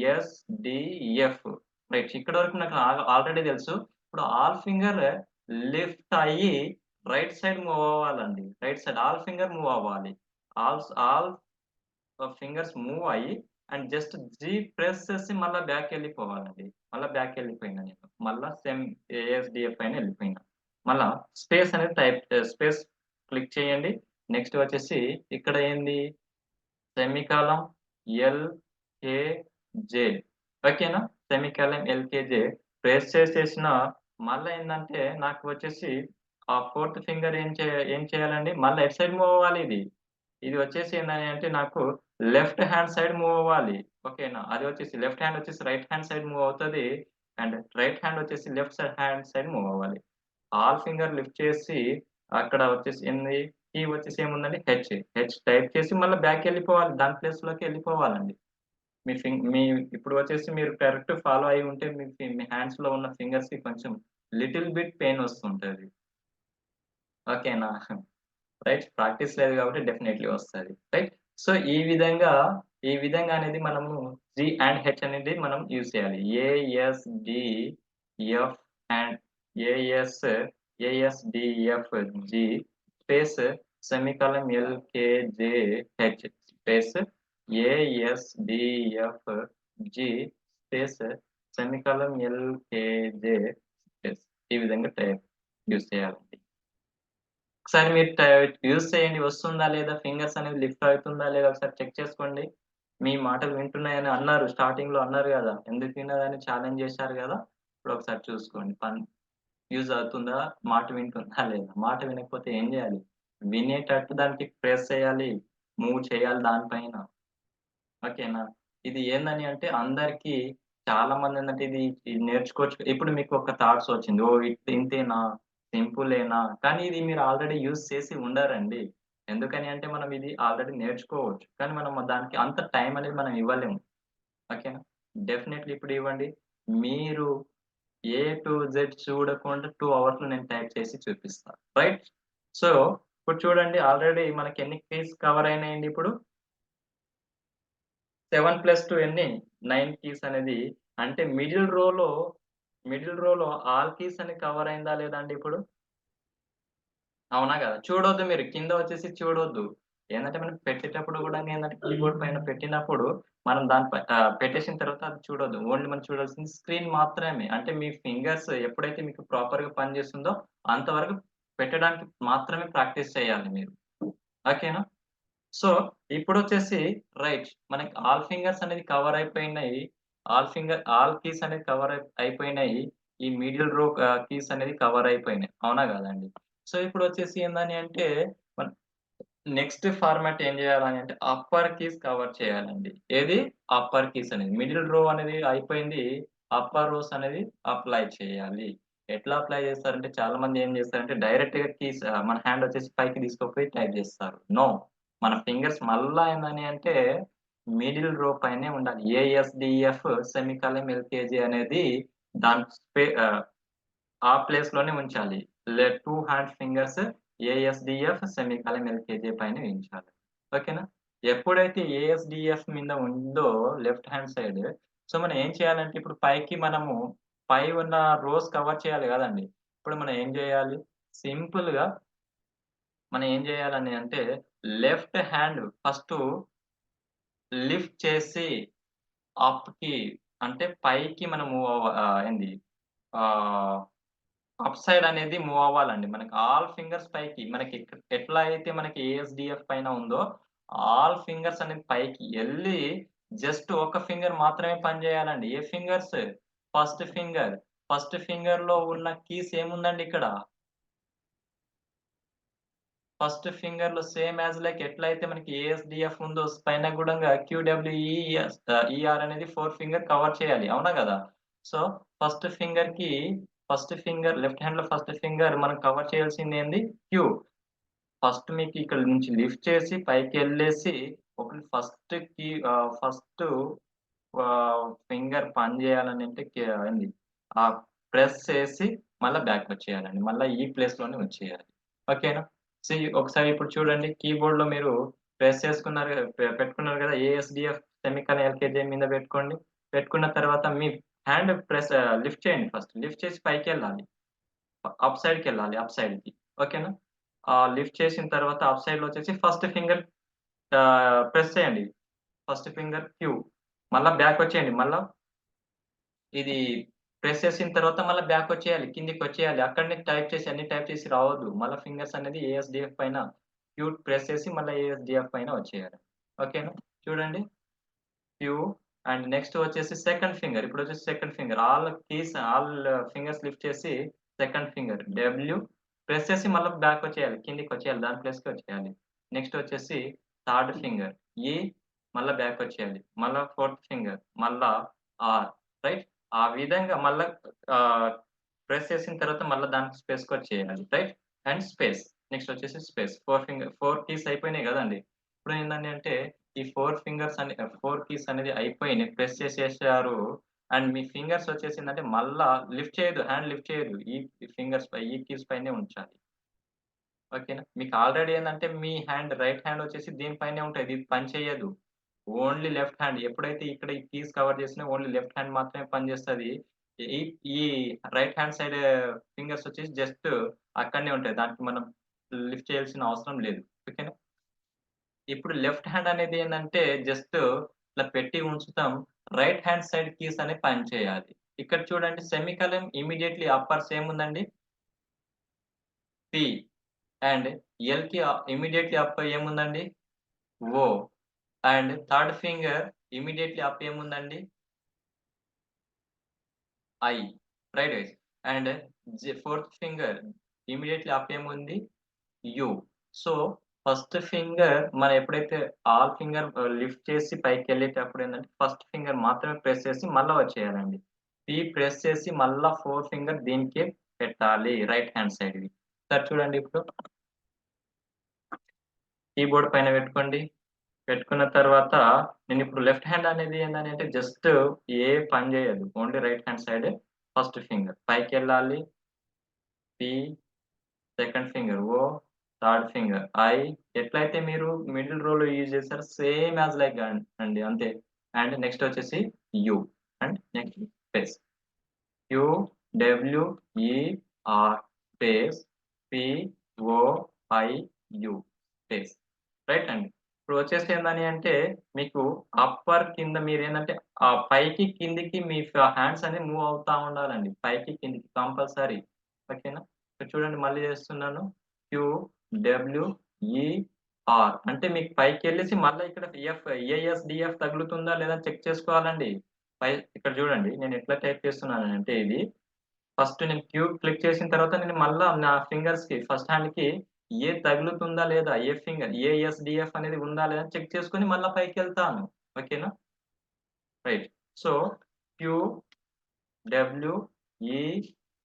ఏఎస్‌డిఎఫ్ రైట్. ఇక్కడి వరకు నాకు ఆల్రెడీ తెలుసు. ఇప్పుడు ఆల్ ఫింగర్ లిఫ్ట్ అయ్యి రైట్ సైడ్ మూవ్ అవ్వాలండి. Right side all finger move అవ్వాలి. ఆల్ ఫింగర్స్ మూవ్ అయ్యి అండ్ జస్ట్ జీ ప్రెస్ చేసి మళ్ళా బ్యాకెళ్ళిపోవాలండి. మళ్ళా బ్యాకెళ్ళిపోయినా నేను. మళ్ళా సేమ్ ఏఎస్‌డిఎఫ్ పైన ఎళ్ళిపోయినా. మళ్ళా స్పేస్ క్లిక్ చేయండి. నెక్స్ట్ వచ్చేసి ఇక్కడ ఏంది సెమికాలన్ ఎల్‌కేజే ఓకేనా? సెమికాలన్ ఎల్‌కేజే ప్రెస్ చేసేసిన మళ్ళా ఏందంటే నాకు వచ్చేసి ఆ ఫోర్త్ ఫింగర్ ఏం చేయాలండి? మళ్ళా ఎటు సైడ్ మూవ్ అవ్వాలి ఇది? ఇది వచ్చేసి ఏందని అంటే నాకు లెఫ్ట్ హ్యాండ్ సైడ్ మూవ్ అవ్వాలి. ఓకేనా? అది వచ్చేసి లెఫ్ట్ హ్యాండ్ వచ్చేసి రైట్ హ్యాండ్ సైడ్ మూవ్ అవుతది. అండ్ రైట్ హ్యాండ్ వచ్చేసి హ్యాండ్ సైడ్ మూవ్ అవ్వాలి. ఆల్ ఫింగర్ లిఫ్ట్ చేసి అక్కడ వచ్చేసి కీ వచ్చేసి ఏముందండి హెచ్ టైప్ చేసి మళ్ళా బ్యాకెళ్ళిపోవాలి. దాని ప్లేస్‌లోకి ఎళ్ళిపోవాలండి. మీ ఇప్పుడు వచ్చేసి మీరు కరెక్ట్ ఫాలో అయ్యి ఉంటే మీ హ్యాండ్స్‌లో ఉన్న ఫింగర్స్‌కి కొంచెం లిటిల్ బిట్ పెయిన్ వస్తుంటది. ఓకేనా? రైట్. ప్రాక్టీస్ లేదు కాబట్టి డెఫినైట్‌లీ వస్తది. రైట్. సో, ఈ విధంగా అనేది మనము జీ అండ్ హెచ్ అనేది మనం యూజ్ చేయాలి. A S, D, F and A S, A S D F, G space semicolon L K J, H space A S D F, G space semicolon L K J space ఈ విధంగా యూజ్ చేయాలండి. ఒకసారి మీరు యూజ్ చేయండి. వస్తుందా లేదా? ఫింగర్స్ అనేది లిఫ్ట్ అవుతుందా లేదా? ఒకసారి చెక్ చేసుకోండి. మీ మాటలు వింటున్నాయని అన్నారు. స్టార్టింగ్‌లో అన్నారు గదా! ఎందుకు వినదని ఛాలెంజ్ చేశారు గదా! ఇప్పుడు ఒకసారి చూసుకోండి. యూజ్ అవుతుందా? మాట వింటుందా లేదా? మాట వినకపోతే ఏం జేయాలి? వినేటట్టు దానికి ప్రెస్ చేయాలి. మూవ్ చేయాలి దానిపైన. ఓకేనా? ఇది ఏందని అంటే అందరికి చాలా మందేందంటే ఇది నేర్చుకోవచ్చు. ఇప్పుడు మీకు ఒక థాట్స్ వచ్చింది. ఓహ్! ఇంతేనా? సింపులేనా? కానీ ఇది మీరు ఆల్రెడీ యూజ్ చేసి ఉండరండి. ఎందుకని అంటే మనం ఇది ఆల్రెడీ నేర్చుకోవచ్చు. కానీ మనం దానికి అంత టైం అనేది మనం ఇవ్వలేము. ఓకేనా? డెఫినైట్‌లీ ఇప్పుడు ఇవ్వండి. మీరు ఏ టు జెడ్ చూడకుండా 2 అవర్స్‌లో నేను టైప్ చేసి చూపిస్తా. రైట్? సో, ఇప్పుడు చూడండి ఆల్రెడీ మనకి ఎన్ని కీస్ కవర్ అయినాయండి ఇప్పుడు? 7+2 ఎన్ని? 9 కీస్ అనేది అంటే మిడిల్ రోలో ఆల్ కీస్ అని కవర్ అయిందా లేదా అండి ఇప్పుడు? అవునా గదా! చూడొద్దు మీరు. కింద వచ్చేసి చూడొద్దు. ఏందంటే మనం పెట్టేటప్పుడు గూడా ఏందంటే కీబోర్డ్ పైన పెట్టినప్పుడు మనం పెట్టేసిన తర్వాత అది చూడొద్దు. ఓన్లీ మనం చూడాల్సింది స్క్రీన్ మాత్రమే. అంటే మీ ఫింగర్స్ ఎప్పుడైతే మీకు ప్రాపర్‌గా పనిచేస్తుందో అంతవరకు పెట్టడానికి మాత్రమే ప్రాక్టీస్ చేయాలి మీరు. ఓకేనా? సో, ఇప్పుడొచ్చేసి రైట్. మనకి ఆల్ ఫింగర్స్ అనేది కవర్ అయిపోయినాయి. ఆల్ కీస్ అనేది అయిపోయినాయి. ఈ మిడిల్ రో కీస్ అనేది కవర్ అయిపోయినాయి. అవునా కాదండి? సో, ఇప్పుడొచ్చేసి ఏందని అంటే మన నెక్స్ట్ ఫార్మాట్ ఏం జేయాలని అంటే అప్పర్ కీస్ కవర్ చేయాలండి. ఏది? అప్పర్ కీస్ అనేది. మిడిల్ రో అనేది అయిపోయింది. అప్పర్ రోస్ అనేది అప్లై చేయాలి. ఎట్లా అప్లై చేస్తారంటే చాలామంది ఏం చేస్తారంటే డైరెక్ట్‌గా మన హ్యాండ్ వచ్చేసి పైకి తీసుకపోయి టైప్ చేస్తారు. నో. మన ఫింగర్స్ మళ్ళా ఏందని అంటే మిడిల్ రో పైనే ఉండాలి. ఏఎస్‌డీఎఫ్ సెమికాలన్ ఎల్‌కేజీ అనేది దాని ఆ ప్లేస్‌లోనే ఉంచాలి. 2 హ్యాండ్ ఫింగర్స్ ఏఎస్‌డీఎఫ్ సెమీకాలన్ ఎల్‌కేజీ పైన ఉంచాలి. ఓకేనా? ఎప్పుడైతే ఏఎస్‌డీఎఫ్ మీద ఉందో లెఫ్ట్ హ్యాండ్ సైడ్ మనం ఏం చేయాలంటే ఇప్పుడు పై ఉన్న రోస్ కవర్ చేయాలి గదండీ! ఇప్పుడు మనం ఏం జేయాలి? సింపుల్‌గా మనం ఏం జేయాలని అంటే లెఫ్ట్ హ్యాండ్ ఫస్టు లిఫ్ట్ చేసి అప్‌కి అంటే పైకి మనం ఏంది ఆహ్ అప్ సైడ్ అనేది మూవ్ అవ్వాలండి. మనకి ఆల్ ఫింగర్స్ పైకి మనకి ఎట్లా అయితే మనకి ఏఎస్‌డీఎఫ్ పైన ఉందో, ఆల్ ఫింగర్స్ అనేది పైకి ఎళ్లి జస్ట్ ఒక ఫింగర్ మాత్రమే పని చేయాలండి. ఏ ఫింగర్స్? First finger. ఫస్ట్ ఫింగర్‌లో ఉన్న కీస్ ఏముందండి ఇక్కడ? ఫస్ట్ ఫింగర్‌లో సేమ్ యాస్ లైక్ ఎట్లయితే మనకి ఏఎస్‌డీఎఫ్ ఉందో పైన గూడంగా ఈఆర్ అనేది 4 ఫింగర్ కవర్ చేయాలి. అవునా గదా! సో, ఫస్ట్ ఫింగర్‌కి ఫస్ట్ ఫింగర్ లెఫ్ట్ హ్యాండ్‌లో ఫస్ట్ ఫింగర్ మనం కవర్ చేయాల్సిందేంది? క్యూ. ఫస్ట్ మీకు ఇక్కడ నుంచి లిఫ్ట్ చేసి పైకెళ్ళేసి ఒకటి ఫస్టు ఫింగర్ పని చేయాలనంటే ఏంది ప్రెస్ చేసి మళ్ళా బ్యాకొచ్చేయాలండి. మళ్ళా ఈ ప్లేస్‌లోనే వచ్చేయాలి. ఓకేనా? ఒకసారి ఇప్పుడు చూడండి కీబోర్డ్‌లో మీరు ప్రెస్ చేసుకున్నారు పెట్టుకున్నారు కదా! ఏఎస్‌డీఎఫ్ సెమికాలన్ ఎల్‌కేజీ మీద పెట్టుకోండి. పెట్టుకున్న తర్వాత మీ హ్యాండ్ లిఫ్ట్ చేయండి ఫస్ట్. లిఫ్ట్ చేసి పైకెళ్ళాలి. అప్ సైడ్‌కెళ్ళాలి. అప్ సైడ్‌కి. ఓకేనా? లిఫ్ట్ చేసిన తర్వాత అప్ సైడ్‌లో వచ్చేసి ఫస్ట్ ఫింగర్ ప్రెస్ చేయండి. First finger Q. మళ్ళా బ్యాకొచ్చేయండి. మళ్ళా ఇది ప్రెస్ చేసిన తర్వాత మళ్ళా బ్యాకొచ్చేయాలి. కిందకొచ్చేయాలి. అక్కడనే అన్ని టైప్ చేసి రావద్దు. మళ్ళా ఫింగర్స్ అనేది ఏఎస్‌డీఎఫ్ పైన క్యూ ప్రెస్ చేసి మళ్ళా ఏఎస్‌డీఎఫ్ పైన వచ్చేయాలి. ఓకేనా? చూడండి. క్యూ అండ్ నెక్స్ట్ వచ్చేసి సెకండ్ ఫింగర్. ఇప్పుడొచ్చేసి second finger. All fingers lift చేసి సెకండ్ ఫింగర్ డబ్ల్యూ ప్రెస్ చేసి మళ్ళా బ్యాకొచ్చేయాలి. కిందకొచ్చేయాలి. దాని ప్లేస్‌కి వచ్చేయాలి. నెక్స్ట్ వచ్చేసి థర్డ్ ఫింగర్ ఈ మళ్ళా బ్యాకొచ్చేయాలి. మళ్ళా ఫోర్త్ ఫింగర్ మళ్ళా ఆర్ రైట్? ఆ విధంగా మళ్ళా ఆహ్, ప్రెస్ చేసిన తర్వాత మళ్ళా దానికి స్పేస్‌కొచ్చేయాలి. రైట్? And space. నెక్స్ట్ వచ్చేసి స్పేస్. 4 కీస్ అయిపోయినాయి గదండీ! ఇప్పుడేందండి అంటే ఈ 4 కీస్ అనేది అయిపోయినాయి. ప్రెస్ చేసేసారు. అండ్ మీ ఫింగర్స్ వచ్చేసిందంటే మళ్ళా లిఫ్ట్ చేయొద్దు. హ్యాండ్ లిఫ్ట్ చేయొద్దు. ఈ కీస్ పైనే ఉంచాలి. ఓకేనా? మీకు ఆల్రెడీ ఏందంటే మీ రైట్ హ్యాండ్ వచ్చేసి దీని పైనే ఉంటది. ఇది పని చేయదు. Only left hand. ఎప్పుడైతే ఇక్కడ ఈ కీస్ కవర్ చేసినాయో ఓన్లీ లెఫ్ట్ హ్యాండ్ మాత్రమే పనిచేస్తది. ఈ ఈ రైట్ హ్యాండ్ సైడ్ ఫింగర్స్ వచ్చేసి జస్ట్ అక్కడనే ఉంటాయి. దానికి మనం లిఫ్ట్ చేయాల్సిన అవసరం లేదు. ఓకేనా? ఇప్పుడు లెఫ్ట్ హ్యాండ్ అనేది ఏందంటే జస్ట్ ఇట్లా పెట్టి ఉంచుతాం. రైట్ హ్యాండ్ సైడ్ కీస్ అనేవి పనిచేయాలి. ఇక్కడ చూడండి సెమికోలన్ ఇమ్మీడియేట్‌లీ అప్పర్స్ ఏముందండి? పి అండ్ ఎల్‌కి ఇమ్మీడియేట్‌లీ అప్ ఏముందండి? O and third finger immediately up ఏముందండి? I. Right guys. And fourth finger immediately up ఏముంది? యూ. సో, ఫస్ట్ ఫింగర్ మనం ఎప్పుడైతే ఆల్ ఫింగర్ లిఫ్ట్ చేసి పైకెళ్ళేటప్పుడు ఏందంటే, ఫస్ట్ ఫింగర్ మాత్రమే ప్రెస్ చేసి మళ్ళా వచ్చేయాలండి. పీ ప్రెస్ చేసి మళ్ళా 4 ఫింగర్ దీనికే పెట్టాలి. రైట్ హ్యాండ్ సైడ్‌వి. ఒకసారి చూడండి ఇప్పుడు. కీబోర్డ్ పైన పెట్టుకోండి. పెట్టుకున్న తర్వాత నేనిప్పుడు లెఫ్ట్ హ్యాండ్ అనేది ఏందనంటే జస్ట్ ఏ పని చేయదు. Only right hand side first finger. పైకెళ్ళాలి. P second finger O, third finger I. ఎట్లయితే మీరు మిడిల్ రోలో యూజ్ చేసారో సేమ్ యాస్ లైక్ అండి అంతే. అండ్ నెక్స్ట్ వచ్చేసి U. And next space. U, W, E, R space, P, O, I, U space. Right అండి. ఇప్పుడు వచ్చేసి ఏందని అంటే మీకు అప్పర్ కింద మీరేందంటే పైకి కిందికి మీ హ్యాండ్స్ అనేవి మూవ్ అవుతా ఉండాలండి. పైకి కిందికి కంపల్సరీ. ఓకేనా? ఇక్కడ చూడండి మళ్ళీ చేస్తున్నాను. క్యూ, డబ్ల్యూ, ఈ, ఆర్ అంటే మీకు పైకెళ్ళేసి మళ్ళా ఇక్కడ ఏఎస్‌డీఎఫ్ తగులుతుందా లేదా చెక్ చేసుకోవాలండి. ఇక్కడ చూడండి నేను ఎట్లా టైప్ చేస్తున్నానంటే ఇది ఫస్ట్ నేను క్యూ క్లిక్ చేసిన తర్వాత నేను మళ్ళా నా ఫింగర్స్‌కి ఫస్ట్ హ్యాండ్‌కి ఏ తగులుతుందా లేదా? ఏ ఫింగర్ ఏఎస్‌డిఎఫ్ అనేది ఉందా లేదా చెక్ చేసుకొని మళ్ళా పైకెళ్తాను. ఓకేనా? Right. So, Q, W, E,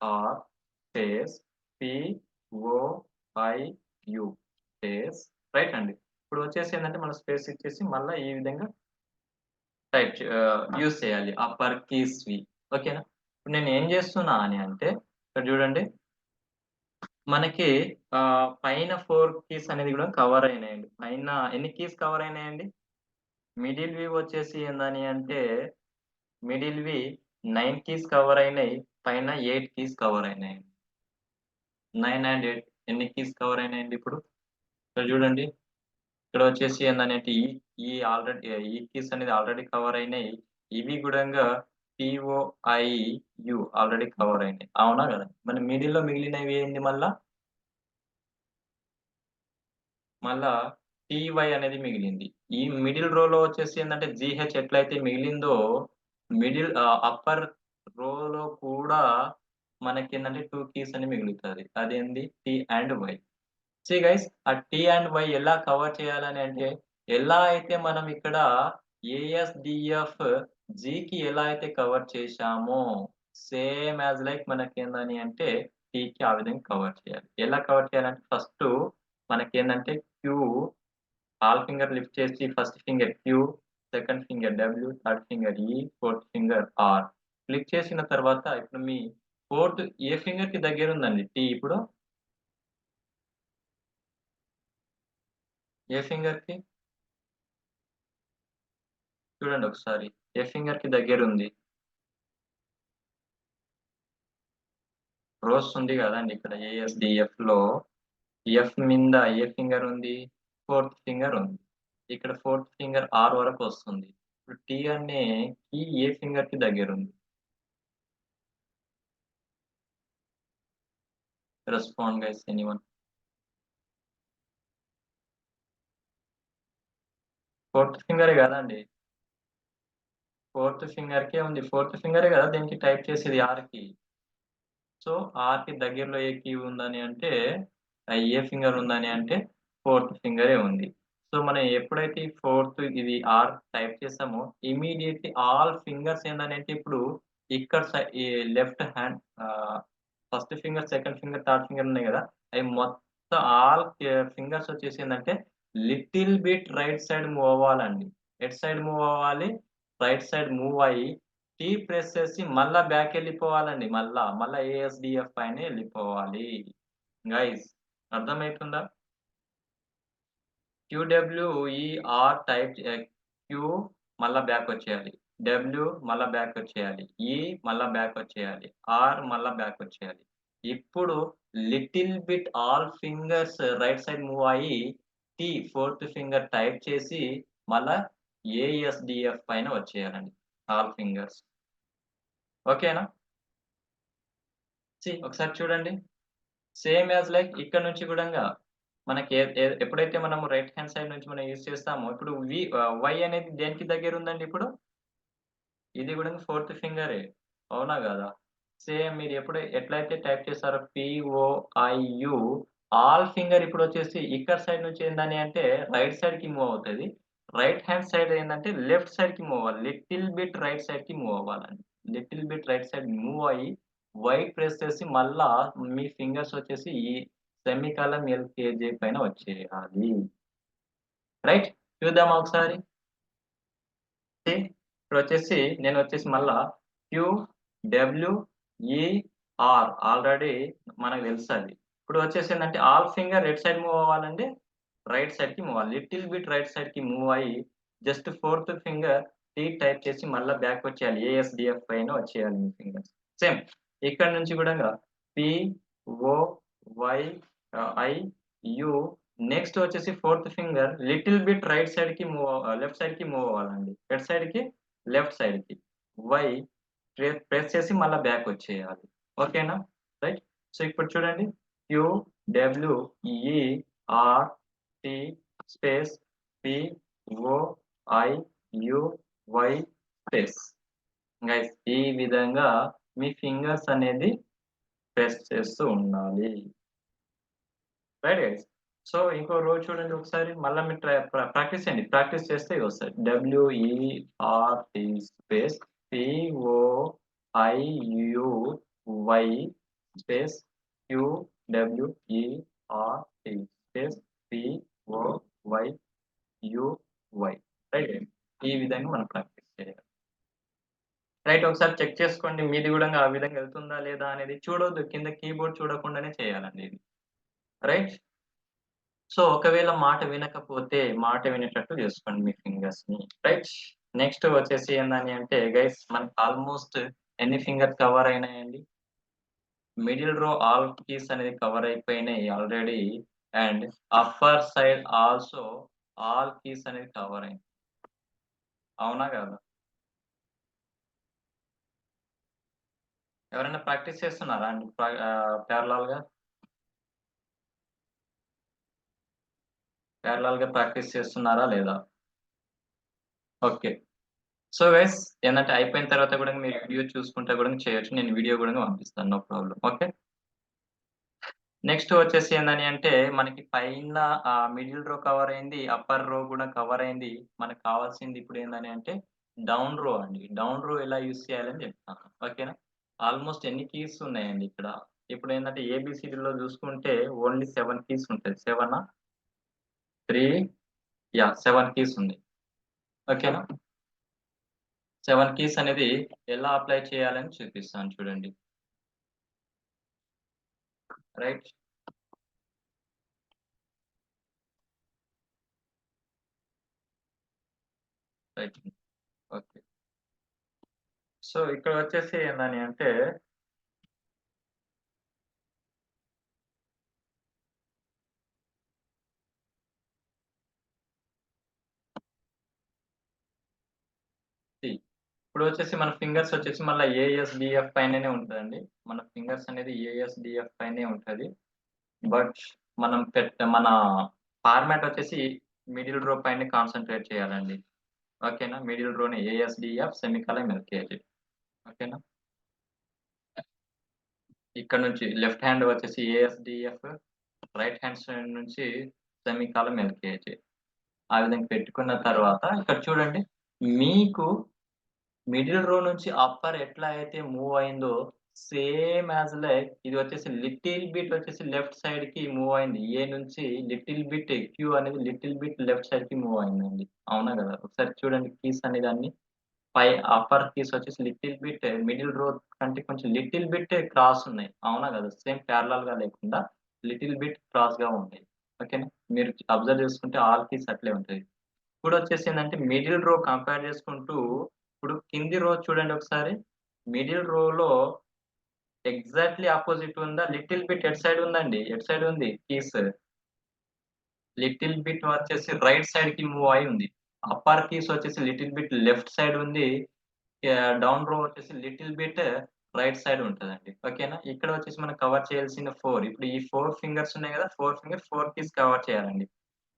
R space P, O, I, U space right అండి. ఇప్పుడు వచ్చేసి ఏందంటే మనం స్పేస్ ఇచ్చేసి మళ్ళా ఈ విధంగా యూజ్ చేయాలి. అప్పర్ కీస్‌వి. ఓకేనా? ఇప్పుడు నేను ఏం చేస్తున్నా అని అంటే ఇక్కడ చూడండి మనకి పైన 4 కీస్ అనేది కూడా కవర్ అయినాయండి. పైన ఎన్ని కీస్ కవర్ అయినాయండి? మిడిల్‌వి వచ్చేసి ఏందని అంటే మిడిల్‌వి 9 కీస్ కవర్ అయినాయి. పైన 8 కీస్ కవర్ అయినాయి. 9 అండ్ 8 ఎన్ని కీస్ కవర్ అయినాయండి ఇప్పుడు? ఇక్కడ చూడండి. ఇక్కడ వచ్చేసి ఏందనంటే ఈ ఆల్రెడీ ఈ కీస్ అనేది ఆల్రెడీ కవర్ అయినాయి. ఇవి గూడంగా పీఓఐయు ఆల్రెడీ కవర్ అయినాయి. అవునా గదా! మరి మిడిల్‌లో మిగిలినవి ఏంది మళ్ళా? మళ్ళా టీవై అనేది మిగిలింది. ఈ మిడిల్ రోలో వచ్చేసి ఏందంటే జీహెచ్ ఎట్లయితే మిగిలిందో అప్పర్ రోలో కూడా మనకేందంటే 2 కీస్ అని మిగులుతది. అదేంది T and Y. See guys ఆ టీ అండ్ వై ఎలా కవర్ చేయాలని అంటే, ఎలా అయితే మనం ఇక్కడ ఏఎస్‌డిఎఫ్ జీకి ఎలా అయితే కవర్ చేశామో, సేమ్ యాస్ లైక్ మనకేందని అంటే టీకి ఆ విధంగా కవర్ చేయాలి. ఎలా కవర్ చేయాలంటే ఫస్టు మనకేందంటే క్యూ ఆల్ ఫింగర్ లిఫ్ట్ చేసి first finger Q, second finger W, third finger E, fourth finger R. Click చేసిన తర్వాత ఇప్పుడు మీ ఫోర్త్ ఏ ఫింగర్‌కి దగ్గరుందండి టీ ఇప్పుడు? ఏ ఫింగర్‌కి? చూడండి ఒకసారి. ఏ ఫింగర్‌కి దగ్గరుంది? రోస్ ఉంది గదండీ ఇక్కడ ఏఎస్‌డిఎఫ్‌లో. ఎఫ్ మింద ఏ ఫింగర్ ఉంది? ఫోర్త్ ఫింగర్ ఉంది. ఇక్కడ ఫోర్త్ ఫింగర్ ఆర్ వరకు వస్తుంది. ఇప్పుడు టీ అనే కీ ఏ ఫింగర్‌కి దగ్గరుంది? Respond guys anyone? ఫోర్త్ ఫింగరే గదండీ! ఫోర్త్ ఫింగర్‌కే ఉంది. ఫోర్త్ ఫింగరే గదా! దీనికి టైప్ చేసేది ఆర్‌కి. సో, ఆర్‌కి దగ్గరలో ఏ కీ ఉందని అంటే ఏ ఫింగర్ ఉందని అంటే ఫోర్త్ ఫింగరే ఉంది. సో, మనం ఎప్పుడైతే ఈ ఫోర్త్ ఇది ఆర్ టైప్ చేసామో ఇమ్మీడియేట్‌లీ ఆల్ ఫింగర్స్ ఏందనంటే ఇప్పుడు ఇక్కడ ఈ left hand first finger, second finger, third finger ఉన్నాయి గదా! అయి మొత్తం ఆల్ ఫింగర్స్ వచ్చేసి ఏందంటే little bit right side move అవ్వాలండి. ఎటు సైడ్ మూవ్ అవ్వాలి? రైట్ సైడ్ మూవ్ అయ్యి టీ ప్రెస్ చేసి మళ్ళా బ్యాకెళ్ళిపోవాలండి మళ్ళా. మళ్ళా ఏఎస్‌డిఎఫ్ పైనే ఎళ్ళిపోవాలి. గైస్ అర్థమైతుందా? క్యూడబ్ల్యూఈఆర్ టైప్ క్యూ మళ్ళా బ్యాకొచ్చేయాలి. డబ్ల్యూ మళ్ళా బ్యాకొచ్చేయాలి. ఈ మళ్ళా బ్యాకొచ్చేయాలి. ఆర్ మళ్ళా బ్యాకొచ్చేయాలి. ఇప్పుడు little bit all fingers right side move అయ్యి టీ ఫోర్త్ ఫింగర్ టైప్ చేసి మళ్ళా ఏఎస్‌డిఎఫ్ పైన వచ్చేయాలండి. All fingers. ఓకేనా? ఒకసారి చూడండి. సేమ్ యాస్ లైక్ ఇక్కడ నుంచి గూడంగా మనకి ఎప్పుడైతే మనము రైట్ హ్యాండ్ సైడ్ నుంచి మనం యూజ్ చేస్తామో ఇప్పుడు వై అనేది దేనికి దగ్గరుందండి ఇప్పుడు? ఇది గూడా ఫోర్త్ ఫింగరే. అవునా గాదా? సేమ్ మీరు ఎట్లయితే టైప్ చేసారో పీఓఐయు ఆల్ ఫింగర్ ఇప్పుడొచ్చేసి ఇక్కడ సైడ్ నుంచి ఏందని అంటే రైట్ సైడ్‌కి మూవ్ అవుతది. రైట్ హ్యాండ్ సైడ్ ఏందంటే లెఫ్ట్ సైడ్‌కి మూవ్ అవ్వాలి. లిటిల్ బిట్ రైట్ సైడ్‌కి మూవ్ అవ్వాలండి. Little bit right side move అయ్యి వై ప్రెస్ చేసి మళ్ళా మీ ఫింగర్స్ వచ్చేసి ఈ సెమికాలన్ ఎల్‌కేజే పైన వచ్చేయాలి. రైట్? చూద్దామా ఒకసారి? సి ఇప్పుడొచ్చేసి నేనొచ్చేసి మళ్ళా Q, W, E, R already మనకు తెలుసది. ఇప్పుడు వచ్చేసిందంటే ఆల్ ఫింగర్ ఎటు సైడ్ మూవ్ అవ్వాలండి? రైట్ సైడ్‌కి మూవ్ అవ్వాలి. లిటిల్ బిట్ రైట్ సైడ్‌కి మూవ్ అయ్యి just fourth finger T type చేసి మళ్ళా బ్యాక్ వచ్చేయాలి. ఏఎస్‌డిఎఫ్ పైన వచ్చేయాలి మీ ఫింగర్స్. సేమ్ ఇక్కడ నుంచి గూడంగా P, O, Y, I, U next వచ్చేసి fourth finger little bit right సైడ్‌కి లెఫ్ట్ సైడ్‌కి మూవ్ అవ్వాలండి. ఎటు సైడ్‌కి? లెఫ్ట్ సైడ్‌కి. వై ప్రెస్ చేసి మళ్ళా బ్యాక్ వచ్చేయాలి. ఓకేనా? రైట్. సో, ఇప్పుడు చూడండి. Q, W, E, R, T space P, O, I, U, Y space. Guys ఈ విధంగా మీ ఫింగర్స్ అనేది ప్రెస్ చేస్తూ ఉండాలి. Right guys. సో, ఇంకో రో చూడండి ఒకసారి. మళ్ళా మీరు ప్రాక్టీస్ చేయండి. ప్రాక్టీస్ చేస్తే ఇవొస్తాయి. డబ్ల్యూఈఆర్‌టి స్పేస్ పిఓఐయువై స్పేస్ క్యూడబ్ల్యూఈఆర్‌టి స్పేస్ పిఓవైయువై. రైట్? ఈ విధంగా మనం ప్రాక్టీస్ చేయాలి. రైట్. ఒకసారి చెక్ చేసుకోండి. మీది గూడంగా ఆ విధంగా ఎళ్తుందా లేదా అనేది చూడొద్దు. కింద కీబోర్డ్ చూడకుండానే చేయాలండి ఇది. రైట్? సో, ఒకవేళ మాట వినకపోతే, మాట వినేటట్టు జేసుకోండి మీ ఫింగర్స్‌ని. రైట్? నెక్స్ట్ వచ్చేసి ఏందని అంటే గైస్ మనకి ఆల్‌మోస్ట్ ఎన్ని ఫింగర్స్ కవర్ అయినాయండి? మిడిల్ రో ఆల్ కీస్ అనేది కవర్ అయిపోయినాయి already. And upper side also all keys అనేది కవర్ అయింది. అవునా? కాదా? ఎవరైనా ప్రాక్టీస్ చేస్తున్నారా అండి? ప్యారలల్‌గా? ప్యారలల్‌గా ప్రాక్టీస్ చేస్తున్నారా లేదా? ఓకే. సో గైస్ ఏందంటే అయిపోయిన తర్వాత గూడా మీరు వీడియో చూసుకుంటా గూడా చేయొచ్చు. నేను వీడియో గూడా పంపిస్తాను. No problem. ఓకే. నెక్స్ట్ వచ్చేసి ఏందని అంటే మనకి పైన మిడిల్ రో కవర్ అయింది. అప్పర్ రో గూడా కవర్ అయింది. మనకు కావాల్సింది ఇప్పుడు ఏందని అంటే డౌన్ రో అండి. డౌన్ రో ఎలా యూజ్ చేయాలని చెప్తాను. ఓకేనా? ఆల్‌మోస్ట్ ఎన్ని కీస్ ఉన్నాయండి ఇక్కడ? ఇప్పుడేందంటే ఏబీసీడీలో చూసుకుంటే ఓన్లీ 7 కీస్ ఉంటది. 7ఆ? 3 యాహ్! 7 కీస్ ఉంది. ఓకేనా? 7 కీస్ అనేది ఎలా అప్లై చేయాలని చూపిస్తాను చూడండి. రైట్? రైట్. ఓకే. సో, ఇక్కడ వచ్చేసి ఏందని అంటే సి ఇప్పుడొచ్చేసి మన ఫింగర్స్ వచ్చేసి మళ్ళా ఏఎస్‌డిఎఫ్ పైననే ఉంటదండి. మన ఫింగర్స్ అనేది ఏఎస్‌డిఎఫ్ పైనే ఉంటది. బట్ మనం మన ఫార్మాట్ వచ్చేసి మిడిల్ రో పైనే కాన్సంట్రేట్ చేయాలండి. ఓకేనా? మిడిల్ రోని ఏఎస్‌డిఎఫ్ సెమికోలన్ ఎల్‌కేజీ. ఓకేనా? ఇక్కడ నుంచి లెఫ్ట్ హ్యాండ్ వచ్చేసి ఏఎస్‌డిఎఫ్, రైట్ హ్యాండ్ సైడ్ నుంచి సెమికోలన్ ఎల్‌కేజీ. ఆ విధంగా పెట్టుకున్న తర్వాత ఇక్కడ చూడండి. మీకు మిడిల్ రో నుంచి అప్పర్ ఎట్లా అయితే మూవ్ అయిందో, సేమ్ యాస్ లైక్ ఇది వచ్చేసి లిటిల్ బిట్ వచ్చేసి లెఫ్ట్ సైడ్‌కి మూవ్ అయింది. ఏ నుంచి లిటిల్ బిట్ క్యూ అనేది లిటిల్ బిట్ లెఫ్ట్ సైడ్‌కి మూవ్ అయిందండి. అవునా గదా! ఒకసారి చూడండి కీస్ అనేది అన్ని. పై అప్పర్ కీస్ వచ్చేసి లిటిల్ బిట్ మిడిల్ రో కంటే కొంచెం లిటిల్ బిట్ క్రాస్ ఉన్నాయి. అవునా గదా! సేమ్ ప్యారలల్‌గా లేకుండా లిటిల్ బిట్ క్రాస్‌గా ఉంటాయి. ఓకేనా? మీరు అబ్జర్వ్ చేసుకుంటే ఆల్ కీస్ అట్లే ఉంటాయి. ఇప్పుడొచ్చేసిందంటే మిడిల్ రో కంపేర్ చేసుకుంటూ, ఇప్పుడు కింది రో చూడండి ఒకసారి. మిడిల్ రోలో ఎగ్జాక్ట్‌లీ అపోజిట్ ఉందా? లిటిల్ బిట్ ఎటు సైడ్ ఉందండి? ఎటు సైడ్ ఉంది కీస్? లిటిల్ బిట్ వచ్చేసి రైట్ సైడ్‌కి మూవ్ అయి ఉంది. అప్పర్ కీస్ వచ్చేసి లిటిల్ బిట్ లెఫ్ట్ సైడ్ ఉంది. డౌన్ రో వచ్చేసి లిటిల్ బిట్ రైట్ సైడ్ ఉంటదండి. ఓకేనా? ఇక్కడ వచ్చేసి మనం కవర్ చేయాల్సిన 4. ఇప్పుడు ఈ 4 ఫింగర్స్ ఉన్నాయి గదా! 4 ఫింగర్స్ 4 కీస్ కవర్ చేయాలండి.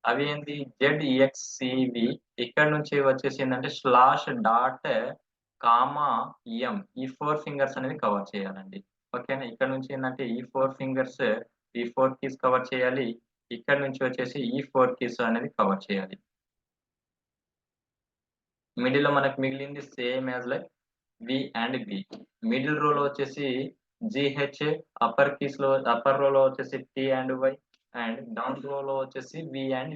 అవి ఏంటి జెడ్‌ఈఎక్స్‌సివి ఇక్కడ నుంచి వచ్చేసిందంటే స్లాష్, డాట్, కామా, ఎం ఈ 4 ఫింగర్స్ అనేవి కవర్ చేయాలండి. ఓకేనా? ఇక్కడ నుంచి ఏందంటే ఈ 4 ఫింగర్స్ ఈ 4 కీస్ కవర్ చేయాలి. ఇక్కడ నుంచి వచ్చేసి ఈ 4 కీస్ అనేది కవర్ చేయాలి. మిడిల్‌లో మనకు మిగిలింది same as like V and B. Middle రోలో వచ్చేసి జీహెచ్, అప్పర్ రోలో వచ్చేసి T and Y and down రోలో వచ్చేసి వి అండ్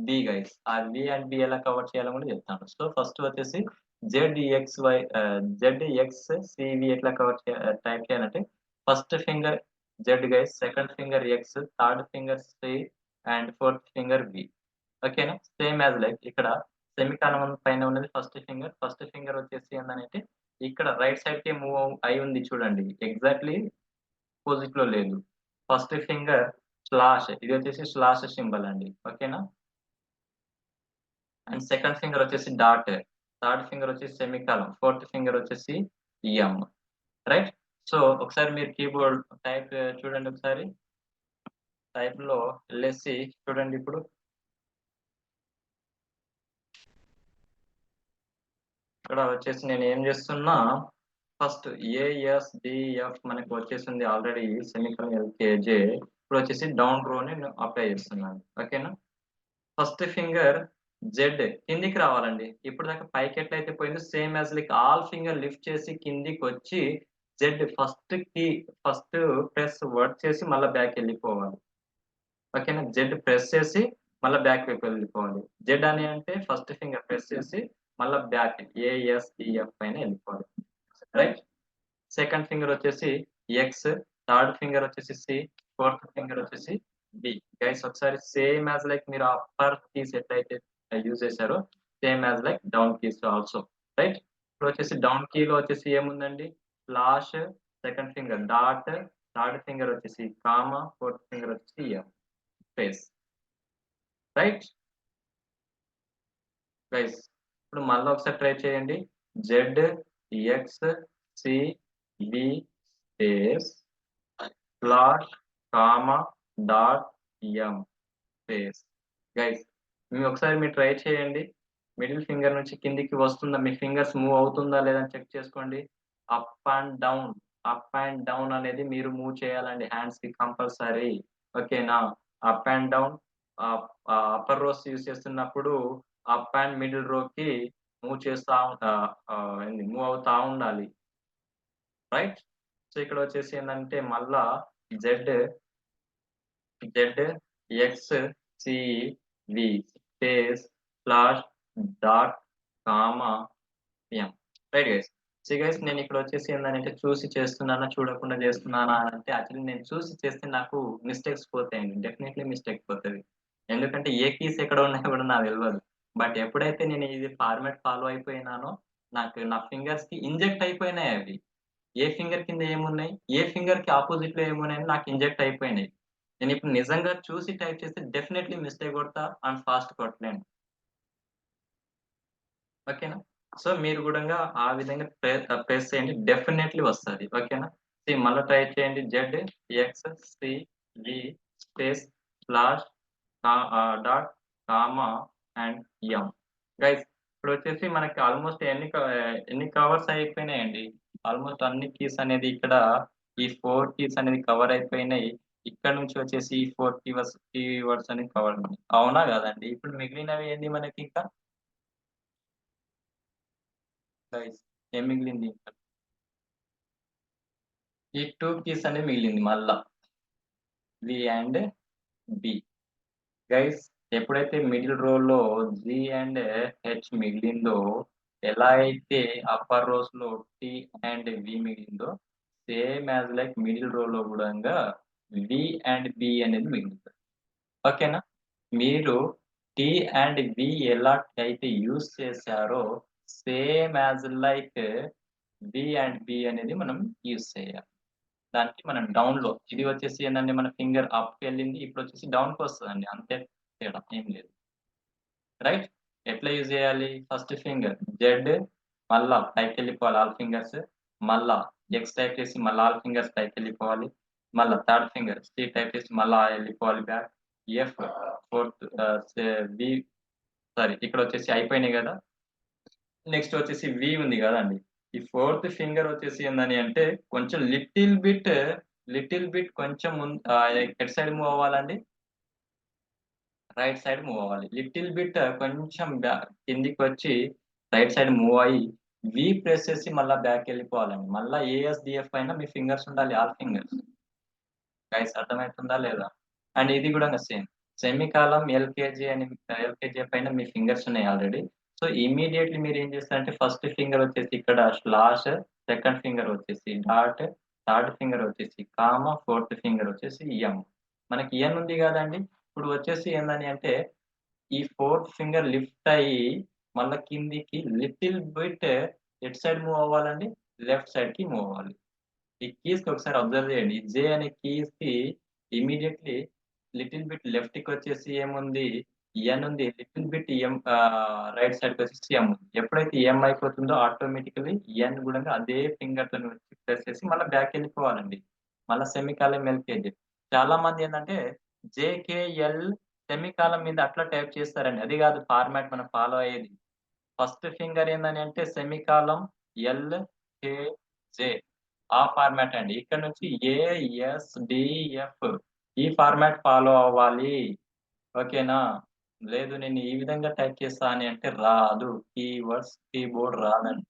బి గైస్. ఆ వి అండ్ బి ఎలా కవర్ చేయాలో కూడా చెప్తాను. సో, ఫస్ట్ వచ్చేసి జెడ్‌ఎక్స్‌సివి ఎట్లా టైప్ చేయాలంటే first finger Z guys, second finger X, third finger C and fourth finger V. ఓకేనా? సేమ్ యాస్ లైక్ ఇక్కడ సెమికాలన్ పైన ఉన్నది ఫస్ట్ ఫింగర్. ఫస్ట్ ఫింగర్ వచ్చేసి ఏందనంటే ఇక్కడ రైట్ సైడ్‌కే మూవ్ అయి ఉంది చూడండి. ఎగ్జాక్ట్‌లీ అపోజిట్‌లో లేదు. ఫస్ట్ ఫింగర్ స్లాష్ ఇది వచ్చేసి స్లాష్ సింబల్ అండి. ఓకేనా? అండ్ సెకండ్ ఫింగర్ వచ్చేసి డాట్. థర్డ్ ఫింగర్ వచ్చేసి సెమికాలన్. ఫోర్త్ ఫింగర్ వచ్చేసి ఎం. రైట్? సో, ఒకసారి మీరు కీబోర్డ్ టైప్ చూడండి ఒకసారి. టైప్‌లో ఎల్ఎస్సి చూడండి ఇప్పుడు. ఇక్కడ వచ్చేసి నేనేం జేస్తున్నా, ఫస్ట్ ఏఎస్‌డిఎఫ్ మనకు వచ్చేసింది ఆల్రెడీ సెమికోలన్ ఎల్‌కేజే. ఇప్పుడొచ్చేసి డౌన్ రోని నేను అప్లై చేస్తున్నాను. ఓకేనా? ఫస్ట్ ఫింగర్ జెడ్ కిందికి రావాలండి. ఇప్పటిదాకా పైకి ఎట్లయితే పోయిందో same as like all finger lift చేసి కిందికొచ్చి జెడ్ ఫస్ట్ ప్రెస్ వర్డ్ చేసి మళ్ళా బ్యాకెళ్ళిపోవాలి. ఓకేనా? జెడ్ ప్రెస్ చేసి మళ్ళా బ్యాక్ వైపు వెళ్ళిపోవాలి. జెడ్ అని అంటే ఫస్ట్ ఫింగర్ ప్రెస్ చేసి మళ్ళా బ్యాక్ ఏఎస్‌ఈఎఫ్ పైన ఎళ్ళిపోవాలి. రైట్? సెకండ్ ఫింగర్ వచ్చేసి ఎక్స్, థర్డ్ ఫింగర్ వచ్చేసి సి, ఫోర్త్ ఫింగర్ వచ్చేసి బి. గైస్ ఒకసారి సేమ్ యాస్ లైక్ మీరు అప్పర్ కీస్ ఎట్లయితే యూజ్ చేశారో same as like down keys also. Right? ఇప్పుడొచ్చేసి డౌన్ కీలో వచ్చేసి ఏముందండి? Slash, second finger dot, third finger వచ్చేసి కామా, ఫోర్త్ ఫింగర్ వచ్చేసి ఎఫ్ స్పేస్. రైట్? గైస్ ఇప్పుడు మళ్ళా ఒకసారి ట్రై చేయండి. Z, X, C, B space slash, comma, dot, ఎం స్పేస్. గైస్ మీరు ట్రై చేయండి. మిడిల్ ఫింగర్ నుంచి కిందికి వస్తుందా? మీ ఫింగర్స్ మూవ్ అవుతుందా లేదా అని చెక్ చేసుకోండి. Up and down, up and down అనేది మీరు మూవ్ చేయాలండి హ్యాండ్స్‌కి కంపల్సరీ. ఓకేనా? Up and down upper rows use చేస్తున్నప్పుడు అప్ అండ్ మిడిల్ రోకి మూవ్ చేస్తా ఏంది మూవ్ అవుతా ఉండాలి. రైట్? సో, ఇక్కడొచ్చేసి ఏందంటే మళ్ళా Z Z, X, C, V space slash dot comma M. Right guys. So guys నేనిక్కడొచ్చేసి ఏందనంటే చూసి చేస్తున్నానా? చూడకుండా చేస్తున్నానా? అంటే యాక్చువల్లీ నేను చూసి చేస్తే నాకు మిస్టేక్స్ పోతాయండి. డెఫినైట్‌లీ మిస్టేక్ పోతది. ఎందుకంటే ఏ కీస్ ఎక్కడ ఉన్నాయో కూడా నాకు తెలవదు. బట్ ఎప్పుడైతే నేను ఇది ఫార్మాట్ ఫాలో అయిపోయినానో నాకు నా ఫింగర్స్‌కి ఇంజెక్ట్ అయిపోయినాయి అవి. ఏ ఫింగర్ కింద ఏమున్నాయి? ఏ ఫింగర్‌కి అపోజిట్‌లో ఏమున్నాయని నాకు ఇంజెక్ట్ అయిపోయినాయి. నేనిప్పుడు నిజంగా చూసి టైప్ చేస్తే డెఫినైట్‌లీ మిస్టేక్ కొడతా అండ్ ఫాస్ట్ కొట్టలేను. ఓకేనా? సో, మీరు గూడంగా ఆ విధంగా ప్రెస్ చేయండి. డెఫినైట్‌లీ వస్తది. ఓకేనా? మళ్ళా ట్రై చేయండి. Z, X, C, V space slash dot, comma and M. Guys ఇప్పుడొచ్చేసి మనకి ఆల్‌మోస్ట్ ఎన్ని కవర్స్ అయిపోయినాయండి. ఆల్‌మోస్ట్ అన్ని కీస్ అనేది ఇక్కడ ఈ 4 కీస్ అనేది కవర్ అయిపోయినాయి. ఇక్కడ నుంచి వచ్చేసి ఈ 4 కీవర్డ్స్ అనేది కవర్ అయినాయి. అవునా? కాదండి? ఇప్పుడు మిగిలినవి ఏంది మనకింకా? గైస్ ఏం మిగిలింది? ఈ 2 కీస్ అనేది మిగిలింది మళ్ళా. V and B. గైస్ ఎప్పుడైతే మిడిల్ రోలో జి అండ్ హెచ్ మిగిలిందో, ఎలా అయితే అప్పర్ రోస్‌లో టి అండ్ వి మిగిలిందో, సేమ్ యాస్ లైక్ మిడిల్ రోలో గూడంగా వి అండ్ బి అనేది మిగులుతది. ఓకేనా? మీరు టి అండ్ వి ఎలా అయితే యూజ్ చేశారో, same as like V and B అనేది మనం యూజ్ చేయాలి. దానికి మనం డౌన్‌లో ఇది వచ్చేసి ఏందంటే మన ఫింగర్ అప్‌కెళ్ళింది. ఇప్పుడొచ్చేసి డౌన్‌కొస్తదండి. అంతే తేడా ఏం లేదు. రైట్? ఎట్లా యూజ్ చేయాలి? ఫస్ట్ ఫింగర్ జెడ్ మళ్ళా పైకెళ్ళిపోవాలి ఆల్ ఫింగర్స్. మళ్ళా ఎక్స్ టైప్ చేసి మళ్ళా ఆల్ ఫింగర్స్ పైకెళ్ళిపోవాలి. మళ్ళా థర్డ్ ఫింగర్ సి టైప్ చేసి మళ్ళా ఎళ్ళిపోవాలి బ్యాక్. ఎఫ్ ఫోర్త్ ఆహ్, సే బి సారీ ఇక్కడొచ్చేసి అయిపోయినాయి గదా! నెక్స్ట్ వచ్చేసి వి ఉంది గదండీ! ఈ ఫోర్త్ ఫింగర్ వచ్చేసి ఏందని అంటే కొంచెం లిటిల్ బిట్ కొంచెం ఎటు సైడ్ మూవ్ అవ్వాలండి? రైట్ సైడ్ మూవ్ అవ్వాలి. లిటిల్ బిట్ కొంచెం కిందికొచ్చి రైట్ సైడ్ మూవ్ అయ్యి వి ప్రెస్ చేసి మళ్ళా బ్యాక్‌కెళ్ళిపోవాలండి. మళ్ళా ఏఎస్‌డిఎఫ్ పైన మీ ఫింగర్స్ ఉండాలి. All fingers. గైస్ అర్థమైతుందా లేదా? అండ్ ఇది గూడంగా సేమ్. సెమికాలమ్, ఎల్‌కేజీ పైన మీ ఫింగర్స్ ఉన్నాయి ఆల్రెడీ. సో, ఇమ్మీడియేట్‌లీ మీరేం చేస్తారంటే ఫస్ట్ ఫింగర్ వచ్చేసి ఇక్కడ స్లాష్, సెకండ్ ఫింగర్ వచ్చేసి డాట్, థర్డ్ ఫింగర్ వచ్చేసి కామా, ఫోర్త్ ఫింగర్ వచ్చేసి ఎం. మనకి ఎన్ ఉంది గదండీ! ఇప్పుడు వచ్చేసి ఏందని అంటే ఈ ఫోర్త్ ఫింగర్ లిఫ్ట్ అయ్యి మళ్ళా కిందికి లిటిల్ బిట్ ఎటు సైడ్ మూవ్ అవ్వాలండి? లెఫ్ట్ సైడ్‌కి మూవ్ అవ్వాలి. ఈ కీస్‌కి ఒకసారి అబ్జర్వ్ చేయండి. ఈ జే అనే కీస్‌కి ఇమ్మీడియేట్‌లీ లిటిల్ బిట్ లెఫ్ట్‌కొచ్చేసి ఏముంది? ఎన్ ఉంది. లిటిల్ బిట్ రైట్ సైడ్‌కొచ్చేసి ఎం ఉంది. ఎప్పుడైతే ఎం అయిపోతుందో ఆటోమేటికల్లీ ఎన్ గూడంగా అదే ఫింగర్‌తోని వచ్చి ప్రెస్ చేసి మళ్ళా బ్యాకెళ్ళిపోవాలండి. మళ్ళా సెమికాలమ్, ఎల్‌కేజీ. చాలామంది ఏందంటే జేకేఎల్ సెమికాలమ్ మీద అట్లా టైప్ చేస్తారండి. అది గాదు ఫార్మాట్ మనం ఫాలో అయ్యేది. ఫస్ట్ ఫింగర్ ఏందని అంటే సెమికాలమ్, ఎల్, కే, జే. ఆ ఫార్మాట్ అండి. ఇక్కడ నుంచి ఏ, ఎస్, డి, ఎఫ్ ఈ ఫార్మాట్ ఫాలో అవ్వాలి. ఓకేనా? లేదు నేను ఈ విధంగా టైప్ చేస్తా అని అంటే రాదు. కీబోర్డ్ రాదండి.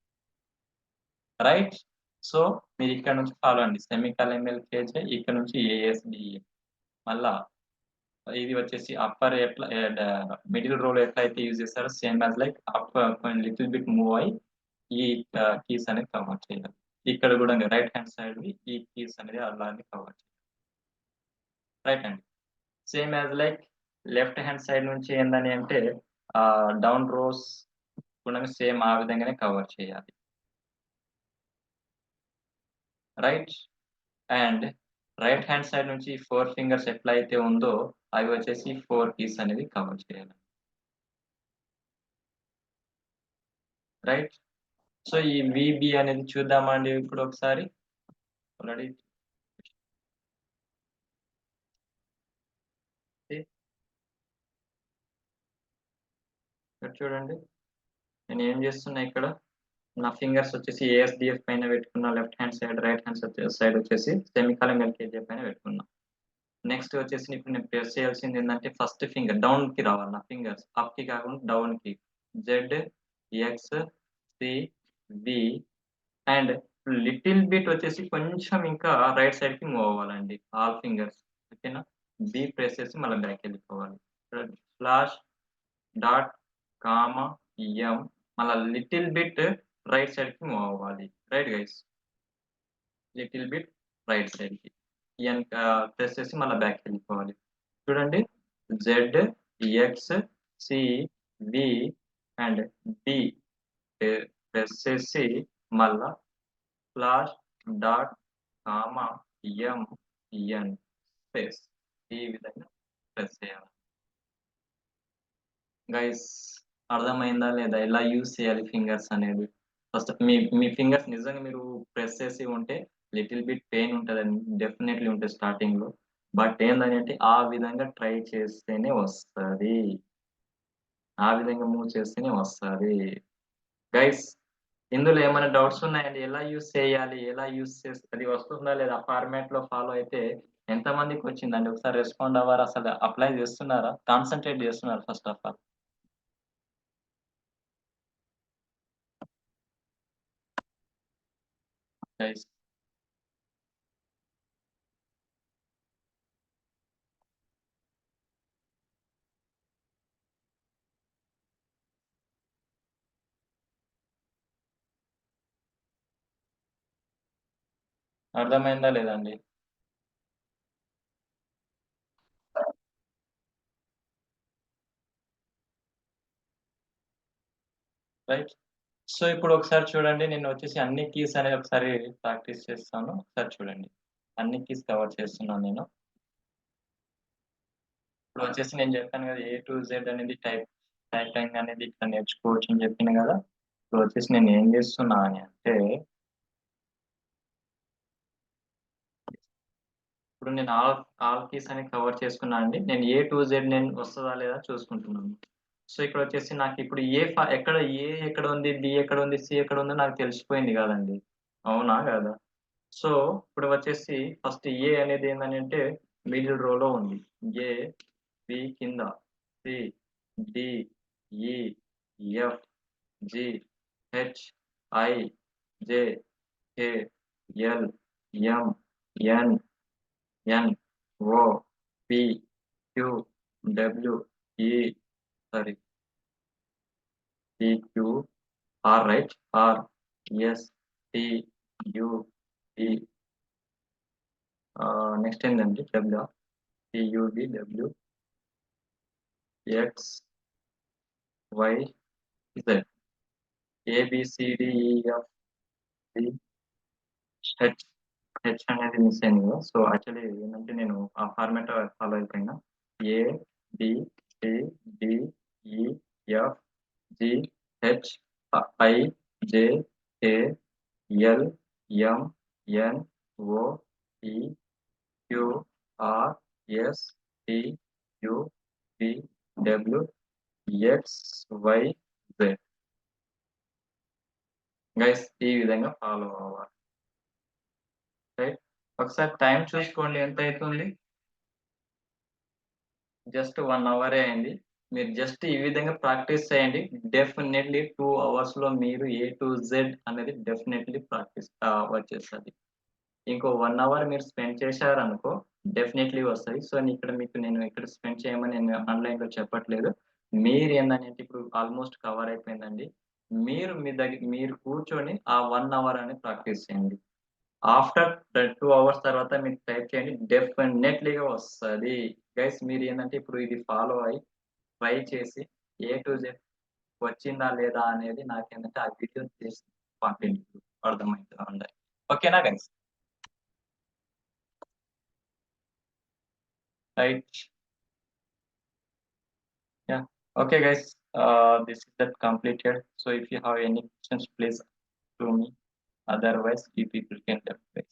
రైట్? సో, మీరిక్కడి నుంచి ఫాలో అండి. సెమికోలన్ ఎల్‌కేజీ ఇక్కడ నుంచి ఏఎస్‌డిఈ. మళ్ళా ఇది వచ్చేసి అప్పర్ ఎట్లా మిడిల్ రోలో ఎట్లయితే యూజ్ చేస్తారో same as like up little bit move అయ్యి ఈ కీస్ అనేది కవర్ చేయాలి. ఇక్కడ గూడా రైట్ హ్యాండ్ సైడ్‌వి ఈ కీస్ అనేది అలానే కవర్ చేయాలి. రైట్ అండి. Same as like left hand side నుంచి ఏందని అంటే డౌన్ రోస్ కూడా సేమ్ ఆ విధంగానే కవర్ చేయాలి. Right? And right hand side నుంచి 4 ఫింగర్స్ ఎట్లయితే ఉందో అవి వచ్చేసి 4 కీస్ అనేది కవర్ చేయాలి. రైట్? సో, ఈ వీబీ అనేది చూద్దామా అండి ఇప్పుడు ఒకసారి? ఆల్రెడీ ఇక్కడ చూడండి. నేనేం చేస్తున్నా ఇక్కడ, నా ఫింగర్స్ వచ్చేసి ఏఎస్‌డిఎఫ్ పైన పెట్టుకున్న left hand side, right hand side వచ్చేసి సెమికోలన్ ఎల్‌కేజీ పైన పెట్టుకున్నా. నెక్స్ట్ వచ్చేసి ఇప్పుడు నేను ప్రెస్ చేయాల్సిందేందంటే ఫస్ట్ ఫింగర్ డౌన్‌కి రావాలి నా ఫింగర్స్. అప్‌కి కాకుండా డౌన్‌కి. Z, X, C, V and little bit వచ్చేసి కొంచెం ఇంకా రైట్ సైడ్‌కి మూవ్ అవ్వాలండి. All fingers. ఓకేనా? బి ప్రెస్ చేసి మళ్ళా బ్యాక్‌కెళ్ళిపోవాలి. స్లాష్, డాట్, కామా, ఎం మళ్ళా లిటిల్ బిట్ రైట్ సైడ్‌కి మూవ్ అవ్వాలి. Right guys? Little bit right సైడ్‌కి. ప్రెస్ చేసి మళ్ళా బ్యాక్‌కెళ్ళిపోవాలి. చూడండి. Z, X, C, V and D press చేసి మళ్ళా slash, dot, comma, M, N space. ఈ విధంగా ప్రెస్ చేయాలి. గైస్ అర్థమైందా లేదా? ఎలా యూజ్ చేయాలి ఫింగర్స్ అనేది? ఫస్ట్ మీ మీ ఫింగర్స్ నిజంగా మీరు ప్రెస్ చేసి ఉంటే లిటిల్ బిట్ పెయిన్ ఉంటదండి. డెఫినైట్‌లీ ఉంటది స్టార్టింగ్‌లో. బట్ ఏందని అంటే ఆ విధంగా ట్రై చేస్తేనే వస్తది. ఆ విధంగా మూవ్ చేస్తేనే వస్తది. గైస్ ఇందులో ఏమైనా డౌట్స్ ఉన్నాయండి? ఎలా యూజ్ చేయాలి? ఎలా యూజ్ చేస్తే అది వస్తుందా లేదా? ఫార్మాట్‌లో ఫాలో అయితే ఎంతమందికొచ్చిందండి? ఒకసారి రెస్పాండ్ అవ్వరా? అసలు అప్లై చేస్తున్నారా? కాన్సంట్రేట్ చేస్తున్నారా ఫస్ట్ ఆఫ్ ఆల్? గైస్ అర్థమైందా లేదా అండి? రైట్. సో, ఇప్పుడు ఒకసారి చూడండి నేను వచ్చేసి అన్ని కీస్ అనేది ఒకసారి ప్రాక్టీస్ చేస్తాను. ఒకసారి చూడండి. అన్ని కీస్ కవర్ చేస్తున్నాను నేను. ఇప్పుడు వచ్చేసి నేను చెప్పాను కదా! ఏ టు జెడ్ అనేది టైపింగ్ అనేది ఇక్కడ నేర్చుకోవచ్చు అని చెప్పాను కదా! ఇప్పుడు వచ్చేసి నేను ఏం చేస్తున్నా అని అంటే, ఇప్పుడు నేను ఆల్ కీస్ అని కవర్ చేసుకున్నా అండి. నేను ఏ టు జెడ్ నేను వస్తదా లేదా చూసుకుంటున్నాను. సో, ఇక్కడొచ్చేసి నాకిప్పుడు ఏ ఎక్కడ ఉంది, బి ఎక్కడ ఉంది, సి ఎక్కడ ఉందో నాకు తెలిసిపోయింది గదండీ! అవునా? గాదా? సో, ఇప్పుడు వచ్చేసి ఫస్ట్ ఏ అనేది ఏందనంటే మిడిల్ రోలో ఉంది. ఏ, బి కింద, C, D, E, F, G, H, I, J, K, L, M, N, N, O, P, Q, W, E sorry P, Q, R right? R, S, T, U, E next ఏందంటే W, T U V, W, X, Y, Z. A B C D E F, G, H. H అనేది మిస్ అయింది కదా! సో, యాక్చువల్లీ ఏందంటే నేను ఆ ఫార్మాట్ ఫాలో అయిపోయినా. A, B, C, D, E, F, G, H, I, J, K, L, M, N, O, P, Q, R, S, T, U, V, W, X, Y, Z. Guys ఈ విధంగా ఫాలో అవ్వాలి. రైట్. ఒకసారి టైమ్ చూసుకోండి ఎంతయితుంది? జస్ట్ 1 అవరే అయింది. మీరు జస్ట్ ఈ విధంగా ప్రాక్టీస్ చేయండి. డెఫినైట్‌లీ 2 అవర్స్‌లో మీరు ఏ టు జెడ్ అనేది డెఫినైట్‌లీ ప్రాక్టీస్ వచ్చేస్తది. ఇంకో 1 అవర్ మీరు స్పెండ్ చేశారనుకో డెఫినైట్‌లీ వస్తది. సో, నేను ఇక్కడ స్పెండ్ చేయమని నేను ఆన్‌లైన్‌లో చెప్పట్లేదు. మీరేందనంటే ఇప్పుడు ఆల్‌మోస్ట్ కవర్ అయిపోయిందండి. మీరు కూర్చొని ఆ 1 అవర్ అనేది ప్రాక్టీస్ చేయండి. ఆఫ్టర్ 2 అవర్స్ తర్వాత మీరు టైప్ చేయండి. డెఫినైట్‌లీగా వస్తది. గైస్ మీరేందంటే ఇప్పుడు ఇది ఫాలో అయ్యి ట్రై చేసి ఏ టు జెడ్ వచ్చిందా లేదా అనేది నాకేందంటే ఆ వీడియో చేసి పంపిండి. అర్థమైతదా ఉండాలి. ఓకేనా guys? Right. Yeah. Okay, guys. This is that completed. So if you have any questions, please to me. Otherwise, you people can left, guys.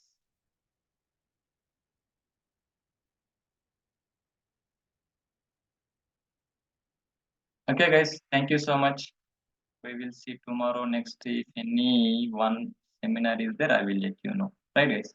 Okay, guys. Thank you so much. We will see tomorrow next. If any one seminar is there, I will let you know. Right, guys.